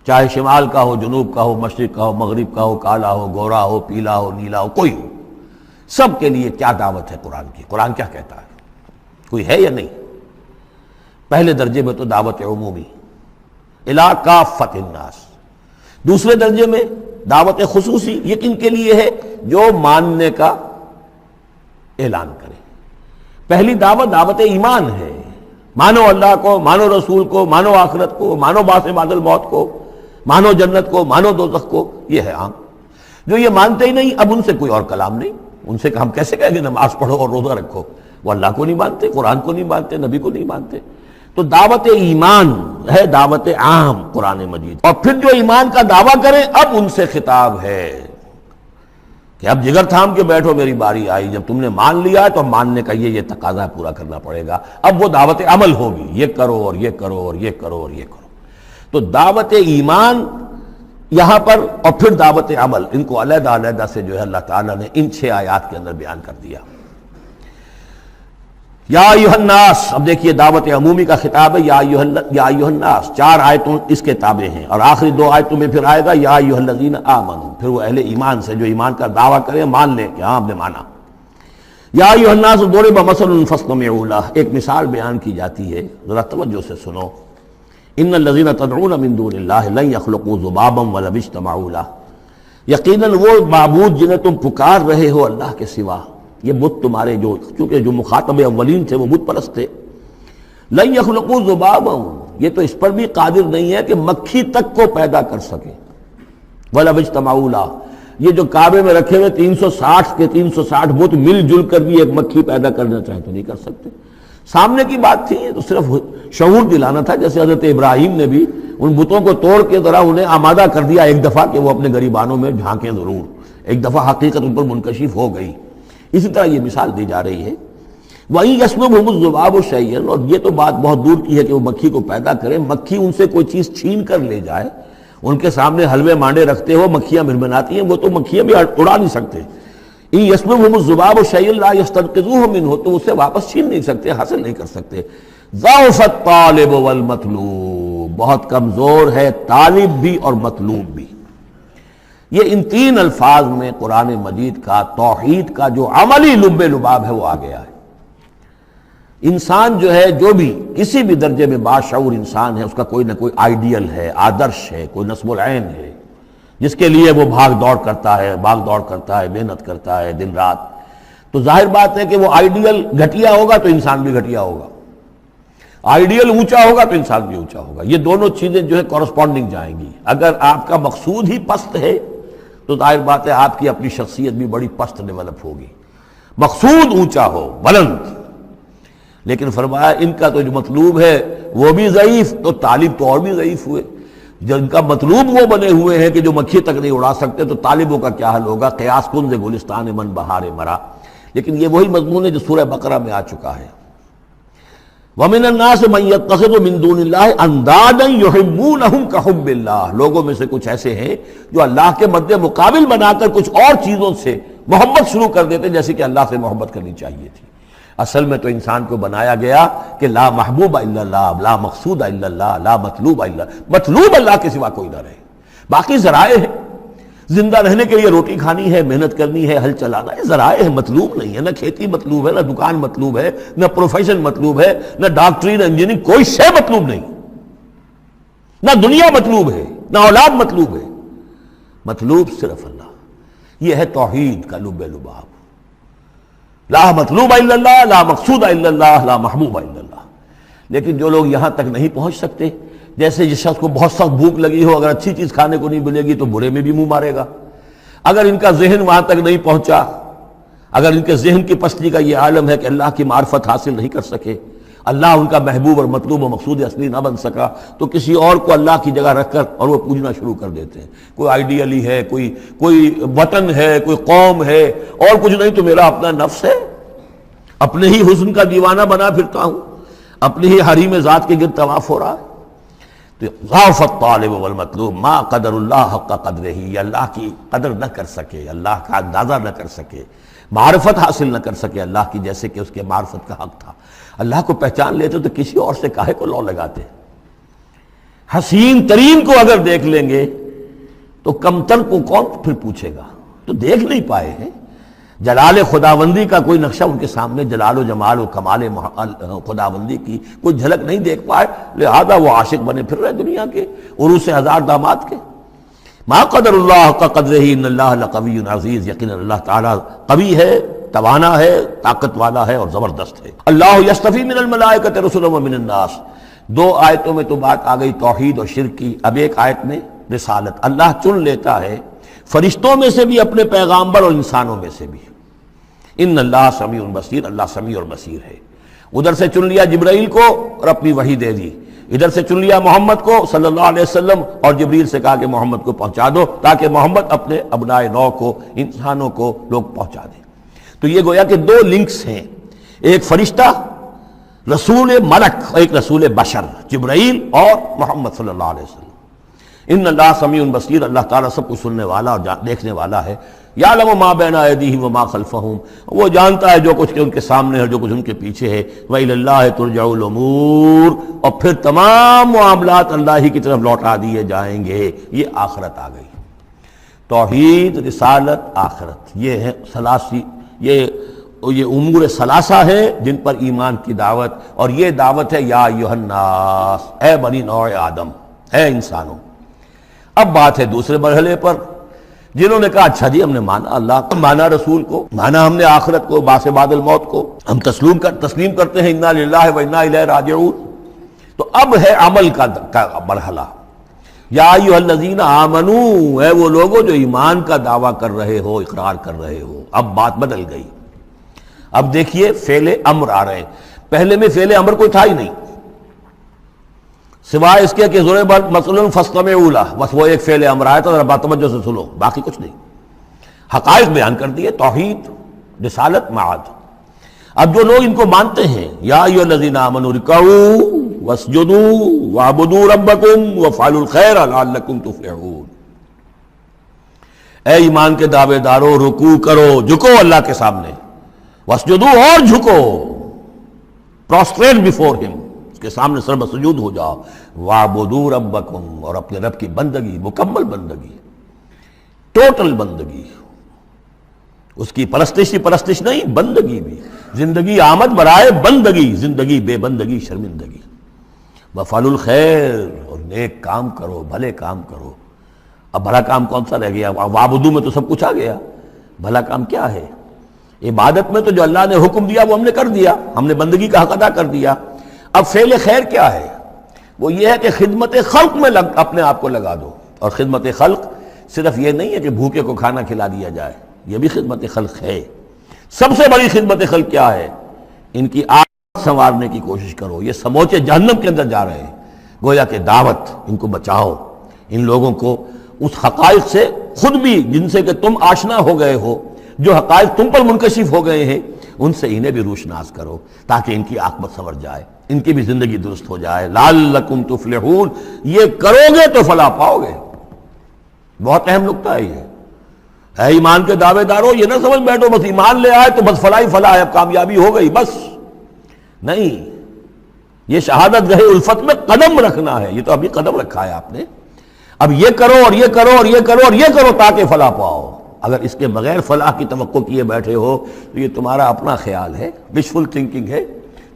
A: چاہے شمال کا ہو، جنوب کا ہو، مشرق کا ہو، مغرب کا ہو، کالا ہو، گورا ہو، پیلا ہو، نیلا ہو، کوئی ہو، سب کے لیے کیا دعوت ہے قرآن کی. قرآن کیا کہتا ہے، کوئی ہے یا نہیں؟ پہلے درجے میں تو دعوت عمومی الی کافۃ الناس. دوسرے درجے میں دعوت خصوصی، یہ کن کے لیے ہے؟ جو ماننے کا اعلان کرے. پہلی دعوت دعوت ایمان ہے، مانو اللہ کو، مانو رسول کو، مانو آخرت کو، مانو بعث بعد الموت کو، مانو جنت کو، مانو دوزخ کو. یہ ہے عام. جو یہ مانتے ہی نہیں، اب ان سے کوئی اور کلام نہیں. ان سے ہم کیسے کہیں گے نماز پڑھو اور روزہ رکھو؟ وہ اللہ کو نہیں مانتے، قرآن کو نہیں مانتے، نبی کو نہیں مانتے. تو دعوت ایمان ہے، دعوت عام قرآن مجید. اور پھر جو ایمان کا دعویٰ کریں، اب ان سے خطاب ہے کہ اب جگر تھام کے بیٹھو، میری باری آئی. جب تم نے مان لیا تو ماننے کا یہ تقاضا پورا کرنا پڑے گا. اب وہ دعوت عمل ہوگی، یہ کرو اور یہ کرو اور یہ کرو اور یہ کرو. تو دعوت ایمان یہاں پر اور پھر دعوت عمل، ان کو علیحدہ علیحدہ سے جو ہے اللہ تعالیٰ نے ان 6 آیات کے اندر بیان کر دیا. یا ایھا الناس، اب دیکھیے دعوت عمومی کا خطاب ہے، یا ایھا الناس. 4 آیتوں اس کے تابع ہیں، اور آخری 2 آیتوں میں پھر آئے گا یا ایھا الذین آمنوا. پھر وہ اہل ایمان سے جو ایمان کا دعویٰ کریں، مان لیں کہ ہاں ہم نے مانا. یا ایھا الناس ضرب مثل فاستمعوا لہ، ایک مثال بیان کی جاتی ہے، ذرا توجہ سے سنو. ان الذین تدعون من دون اللہ لن یخلقوا ذبابا ولو اجتمعوا لہ، یقیناً وہ معبود جنہیں تم پکار رہے ہو اللہ کے سوا، یہ بت تمہارے جو، چونکہ جو مخاطب اولین تھے وہ بت پرست تھے. لن یخلقوا ذبابا، یہ تو اس پر بھی قادر نہیں ہے کہ مکھی تک کو پیدا کر سکے. ولو اجتمعوا لہ، یہ جو کعبے میں رکھے ہوئے 360 کے 360 بت مل جل کر بھی ایک مکھی پیدا کرنا چاہے تو نہیں کر سکتے. سامنے کی بات تھی، یہ تو صرف شعور دلانا تھا. جیسے حضرت ابراہیم نے بھی ان بتوں کو توڑ کے ذرا انہیں آمادہ کر دیا ایک دفعہ کہ وہ اپنے گریبانوں میں جھانکیں ضرور، ایک دفعہ حقیقت ان پر منکشف ہو گئی. اسی طرح یہ مثال دی جا رہی ہے. وَإِن يَسْلُبْهُمُ الذُّبَابُ شَيْئًا، اور یہ تو بات بہت دور کی ہے کہ وہ مکھی کو پیدا کرے. مکھی ان سے کوئی چیز چھین کر لے جائے، ان کے سامنے حلوے مانڈے رکھتے ہو، مکھیاں بھنبھناتی ہیں، وہ تو مکھیاں بھی اڑا نہیں سکتے. ان یسلبہم الذباب شیئا لا یستنقذوہ منہ، تو اسے واپس چھین نہیں سکتے، حاصل نہیں کر سکتے. ضعف الطالب والمطلوب، بہت کمزور ہے طالب بھی اور مطلوب بھی. یہ ان تین الفاظ میں قرآن مجید کا توحید کا جو عملی لب لباب ہے وہ آ گیا ہے۔ انسان جو ہے، جو بھی کسی بھی درجے میں باشعور انسان ہے، اس کا کوئی نہ کوئی آئیڈیل ہے، آدرش ہے، کوئی نصب العین ہے جس کے لیے وہ بھاگ دوڑ کرتا ہے، محنت کرتا ہے دن رات۔ تو ظاہر بات ہے کہ وہ آئیڈیل گھٹیا ہوگا تو انسان بھی گھٹیا ہوگا، آئیڈیل اونچا ہوگا تو انسان بھی اونچا ہوگا۔ یہ دونوں چیزیں جو ہے کورسپونڈنگ جائیں گی۔ اگر آپ کا مقصود ہی پست ہے تو ظاہر بات ہے آپ کی اپنی شخصیت بھی بڑی پست ڈیولپ ہوگی۔ مقصود اونچا ہو، بلند، لیکن فرمایا ان کا تو جو مطلوب ہے وہ بھی ضعیف، تو طالب تو اور بھی ضعیف ہوئے۔ جن کا مطلوب وہ بنے ہوئے ہیں کہ جو مکھی تک نہیں اڑا سکتے، تو طالبوں کا کیا حل ہوگا؟ قیاس کن سے گلستان من بہار مرا۔ لیکن یہ وہی مضمون ہے جو سورہ بقرہ میں آ چکا ہے۔ وَمِنَ النَّاسِ مَن يَتَّخِذُ مِن دُونِ اللَّهِ أَندَادًا يُحِبُّونَهُمْ كَحُبِّ اللَّهِ، لوگوں میں سے کچھ ایسے ہیں جو اللہ کے مد مقابل بنا کر کچھ اور چیزوں سے محبت شروع کر دیتے جیسے کہ اللہ سے محبت کرنی چاہیے تھی۔ اصل میں تو انسان کو بنایا گیا کہ لا محبوب الا اللہ، لا مقصود الا اللہ، لا مطلوب الا اللہ، مطلوب اللہ کے سوا کوئی نہ رہے، باقی ذرائع ہیں۔ زندہ رہنے کے لیے روٹی کھانی ہے، محنت کرنی ہے، ہل چلانا ہے، ذرائع ہے، مطلوب نہیں ہے۔ نہ کھیتی مطلوب ہے، نہ دکان مطلوب ہے، نہ پروفیشن مطلوب ہے، نہ ڈاکٹری، نہ انجینئرنگ، کوئی شے مطلوب نہیں۔ نہ دنیا مطلوب ہے، نہ اولاد مطلوب ہے، مطلوب صرف اللہ۔ یہ ہے توحید کا لب لباب۔ لا مطلوب الا اللہ، لا مقصود الا اللہ، لا محبوب الا اللہ۔ لیکن جو لوگ یہاں تک نہیں پہنچ سکتے، جیسے جس شخص کو بہت سخت بھوک لگی ہو، اگر اچھی چیز کھانے کو نہیں ملے گی تو برے میں بھی منہ مارے گا۔ اگر ان کا ذہن وہاں تک نہیں پہنچا، اگر ان کے ذہن کی پستی کا یہ عالم ہے کہ اللہ کی معرفت حاصل نہیں کر سکے، اللہ ان کا محبوب اور مطلوب و مقصود اصلی نہ بن سکا، تو کسی اور کو اللہ کی جگہ رکھ کر اور وہ پوجنا شروع کر دیتے ہیں۔ کوئی آئیڈیلی ہے، کوئی وطن ہے، کوئی قوم ہے، اور کچھ نہیں تو میرا اپنا نفس ہے، اپنے ہی حسن کا دیوانہ بنا پھرتا ہوں، اپنی ہی حریم ذات کے گرد طواف ہو رہا ہے۔ تو ضعف الطالب والمطلوب ما قدر اللہ حق قدرہ، یہ اللہ کی قدر نہ کر سکے، اللہ کا اندازہ نہ کر سکے، معرفت حاصل نہ کر سکے اللہ کی جیسے کہ اس کے معرفت کا حق تھا۔ اللہ کو پہچان لیتے تو کسی اور سے کاہے کو لو لگاتے؟ حسین ترین کو اگر دیکھ لیں گے تو کمتر کو کون پھر پوچھے گا؟ تو دیکھ نہیں پائے ہیں جلال خداوندی کا کوئی نقشہ ان کے سامنے، جلال و جمال و کمال خداوندی کی کوئی جھلک نہیں دیکھ پائے، لہذا وہ عاشق بنے پھر رہے دنیا کے عروس ہزار داماد کے۔ ما قدر اللہ کا قدرہ ان اللہ لقوی عزیز، یقینا اللہ تعالیٰ قوی ہے، توانا ہے، طاقت والا ہے اور زبردست ہے۔ اللہ یصطفی من الملائکۃ رسلا ومن الناس، دو آیتوں میں تو بات آ گئی توحید اور شرک کی، اب ایک آیت میں رسالت۔ اللہ چن لیتا ہے فرشتوں میں سے بھی اپنے پیغامبر اور انسانوں میں سے بھی۔ ان اللہ سمیع بصیر، اللہ سمیع اور بصیر ہے۔ ادھر سے چن لیا جبرائیل کو اور اپنی وحی دے دی، ادھر سے چن لیا محمد کو صلی اللہ علیہ وسلم اور جبریل سے کہا کہ محمد کو پہنچا دو تاکہ محمد اپنے ابنائے نو کو، انسانوں کو لوگ پہنچا دیں۔ تو یہ گویا کہ دو لنکس ہیں، ایک فرشتہ رسول ملک، ایک رسول بشر جبرائیل اور محمد صلی اللہ علیہ وسلم۔ ان اللہ سمیع بصیر، اللہ تعالیٰ سب کچھ سننے والا اور دیکھنے والا ہے۔ یعلم ما بین ایدیہم وما خلفہم، وہ جانتا ہے جو کچھ کہ ان کے سامنے ہے، جو کچھ ان کے پیچھے ہے۔ وإلی اللہ ترجع الامور، اور پھر تمام معاملات اللہ ہی کی طرف لوٹا دیے جائیں گے۔ یہ آخرت آ گئی، توحید، رسالت، آخرت، یہ ہے ثلاثی، یہ امور ثلاثہ ہیں جن پر ایمان کی دعوت، اور یہ دعوت ہے یا ایھا الناس، اے بنی نوع آدم، اے انسانوں۔ اب بات ہے دوسرے مرحلے پر، جنہوں نے کہا اچھا جی ہم نے مانا اللہ کو، مانا رسول کو، مانا ہم نے آخرت کو، باس بعد الموت کو، ہم تسلیم کرتے ہیں انا للہ و انا الیہ راجعون۔ تو اب ہے عمل کا مرحلہ، یا ایھا الذین آمنوا، اے وہ لوگوں جو ایمان کا دعویٰ کر رہے ہو، اقرار کر رہے ہو۔ اب بات بدل گئی، اب دیکھیے فعل امر آ رہے ہیں، پہلے میں فعل امر کوئی تھا ہی نہیں، سوائے اس کے کہ ضرب مثل فاستمعوا لہ، بس وہ ایک فعل امر آیا تھا، ذرا باتوجہ سے سنو، باقی کچھ نہیں۔ حقائق بیان کر دیے، توحید، رسالت، معاد۔ اب جو لوگ ان کو مانتے ہیں، یا ایھا الذین آمنوا ارکعوا واسجدوا واعبدوا ربکم وافعلوا الخیر لعلکم تفلحون، اے ایمان کے دعوے دارو رکوع کرو، جھکو اللہ کے سامنے، واسجدوا اور جھکو، پروسٹریٹ بیفور ہم، اس کے سامنے سر بسجود ہو جاؤ، وَاعْبُدُوا رَبَّكُمْ، اور اپنے رب کی بندگی، مکمل بندگی، ٹوٹل بندگی، اس کی پرستش ہی پرستش نہیں، بندگی بھی. زندگی آمد برائے بندگی، زندگی بے بندگی شرمندگی. وفعلوا الخیر، اور نیک کام کرو، بھلے کام کرو. اب بھلا کام کون سا رہ گیا؟ وعبدوا میں تو سب کچھ آ گیا. بھلا کام کیا ہے؟ عبادت میں تو جو اللہ نے حکم دیا وہ ہم نے کر دیا، ہم نے بندگی کا حق ادا کر دیا. اب فعل خیر کیا ہے؟ وہ یہ ہے کہ خدمت خلق میں اپنے آپ کو لگا دو. اور خدمت خلق صرف یہ نہیں ہے کہ بھوکے کو کھانا کھلا دیا جائے، یہ بھی خدمت خلق ہے. سب سے بڑی خدمت خلق کیا ہے؟ ان کی آنکھ سنوارنے کی کوشش کرو. یہ سموچے جہنم کے اندر جا رہے ہیں، گویا کہ دعوت، ان کو بچاؤ. ان لوگوں کو اس حقائق سے خود بھی جن سے کہ تم آشنا ہو گئے ہو، جو حقائق تم پر منکشف ہو گئے ہیں، ان سے انہیں بھی روشناس کرو تاکہ ان کی عاقبت سنور جائے، ان کی بھی زندگی درست ہو جائے. لعلکم تفلحون، یہ کرو گے تو فلاح پاؤ گے. بہت اہم نکتہ ہے یہ. اے ایمان کے دعوے دارو، یہ نہ سمجھ بیٹھو بس ایمان لے آئے تو بس فلاح ہی فلاح ہے، اب کامیابی ہو گئی بس. نہیں، یہ شہادت گاہ الفت میں قدم رکھنا ہے. یہ تو ابھی قدم رکھا ہے آپ نے. اب یہ کرو اور یہ کرو اور یہ کرو اور یہ کرو تاکہ فلاح پاؤ. اگر اس کے بغیر فلاح کی توقع کیے بیٹھے ہو تو یہ تمہارا اپنا خیال ہے، وشفل تھنکنگ ہے.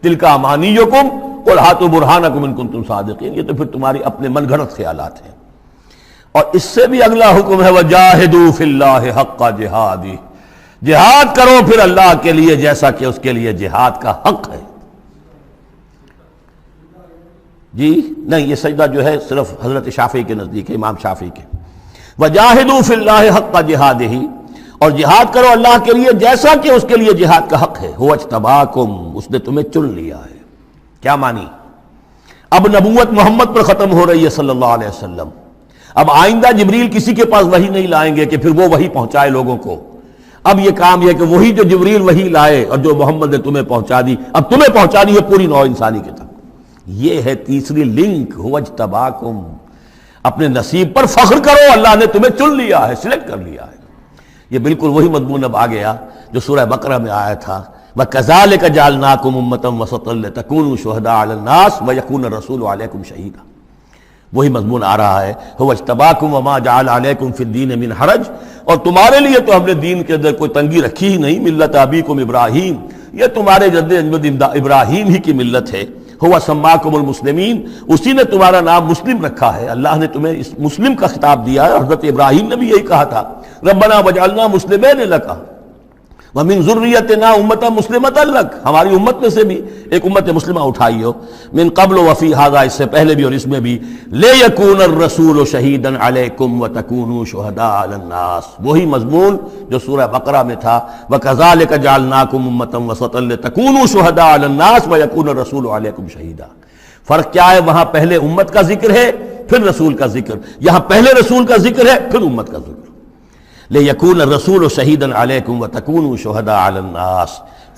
A: تلک امانیکم قل ہاتوا برہانکم ان کنتم صادقین، یہ تو پھر تمہاری اپنے من گھڑت خیالات ہیں. اور اس سے بھی اگلا حکم ہے وجاہدوا فی اللہ حق جہادہ، جہاد کرو پھر اللہ کے لیے جیسا کہ اس کے لیے جہاد کا حق ہے. جی نہیں، یہ سجدہ جو ہے صرف حضرت شافعی کے نزدیک ہے، امام شافعی کے. وجاہدوا فی اللہ حق جہادہ، اور جہاد کرو اللہ کے لیے جیسا کہ اس کے لیے جہاد کا حق ہے. هو اجتباکم، اس نے تمہیں چن لیا ہے. کیا مانی؟ اب نبوت محمد پر ختم ہو رہی ہے صلی اللہ علیہ وسلم. اب آئندہ جبریل کسی کے پاس وحی نہیں لائیں گے کہ پھر وہ وحی پہنچائے لوگوں کو. اب یہ کام یہ کہ وہی جو جبریل وحی لائے اور جو محمد نے تمہیں پہنچا دی، اب تمہیں پہنچانی ہے پوری نوع انسانی کے تک. یہ ہے تیسری لنک، هو اجتباکم. اپنے نصیب پر فخر کرو، اللہ نے تمہیں چن لیا ہے، سلیکٹ کر لیا ہے. یہ بالکل وہی مضمون اب آ گیا جو سورہ بقرہ میں آیا تھا، وَكَذَلِكَ جَعَلْنَاكُمْ أُمَّةً وَسَطًا لِتَكُونُوا شُهَدَاءَ عَلَى النَّاسِ وَيَكُونَ الرَّسُولُ عَلَيْكُمْ شَهِيدًا. وہی مضمون آ رہا ہے، هُوَ اجْتَبَاكُمْ وَمَا جَعَلَ عَلَيْكُمْ فِي الدِّينِ مِنْ حَرَجٍ، اور تمہارے لیے تو ہم نے دین کے اندر کوئی تنگی رکھی ہی نہیں. ملت ابیکم ابراہیم، یہ تمہارے جد اجداد ابراہیم ہی کی ملت ہے. هو سماکم المسلمین، اسی نے تمہارا نام مسلم رکھا ہے. اللہ نے تمہیں اس مسلم کا خطاب دیا ہے. حضرت ابراہیم نے بھی یہی کہا تھا، ربنا وجعلنا مسلمین لک ومن ذریتنا امۃ مسلمۃ لک، ہماری امت میں سے بھی ایک امت مسلمہ اٹھائی ہو. من قبل وفی ھذا، اس سے پہلے بھی اور اس میں بھی. لیکون الرسول شہیدا علیکم وتکونوا شہداء علی الناس، وہی مضمون جو سورہ بقرہ میں تھا، وکذالک جعلناکم امۃ وسطا لتکونوا شہداء علی الناس ویکون الرسول علیکم شہیدا. فرق کیا ہے؟ وہاں پہلے امت کا ذکر ہے پھر رسول کا ذکر، یہاں پہلے رسول کا ذکر ہے پھر امت کا ذکر. لِيَكُونَ الرَّسُولُ شَهِيدًا عَلَيْكُمْ وَتَكُونُوا شُهَدَاءَ عَلَى النَّاسِ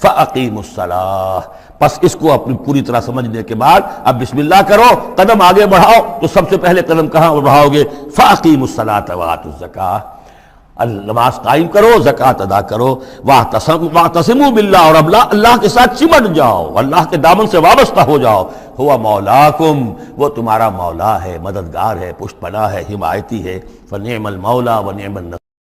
A: فَأَقِيمُوا الصَّلَاةَ. بس اس کو اپنی پوری طرح سمجھنے کے بعد اب بسم اللہ کرو، قدم آگے بڑھاؤ. تو سب سے پہلے قدم کہاں بڑھاؤ گے؟ فَأَقِيمُوا الصَّلَاةَ وَآتُوا الزَّكَاةَ، نماز قائم کرو، زکوٰۃ ادا کرو. وَاعْتَصِمُوا بِاللَّهِ، اور اب اللہ کے ساتھ چمٹ جاؤ، اللہ کے دامن سے وابستہ ہو جاؤ. هُوَ مَوْلَاكُمْ، وہ تمہارا مولا ہے، مددگار ہے، پشت پناہ ہے، حمایتی ہے. فَنِعْمَ الْمَوْلَىٰ وَنِعْمَ النَّصِيرُ.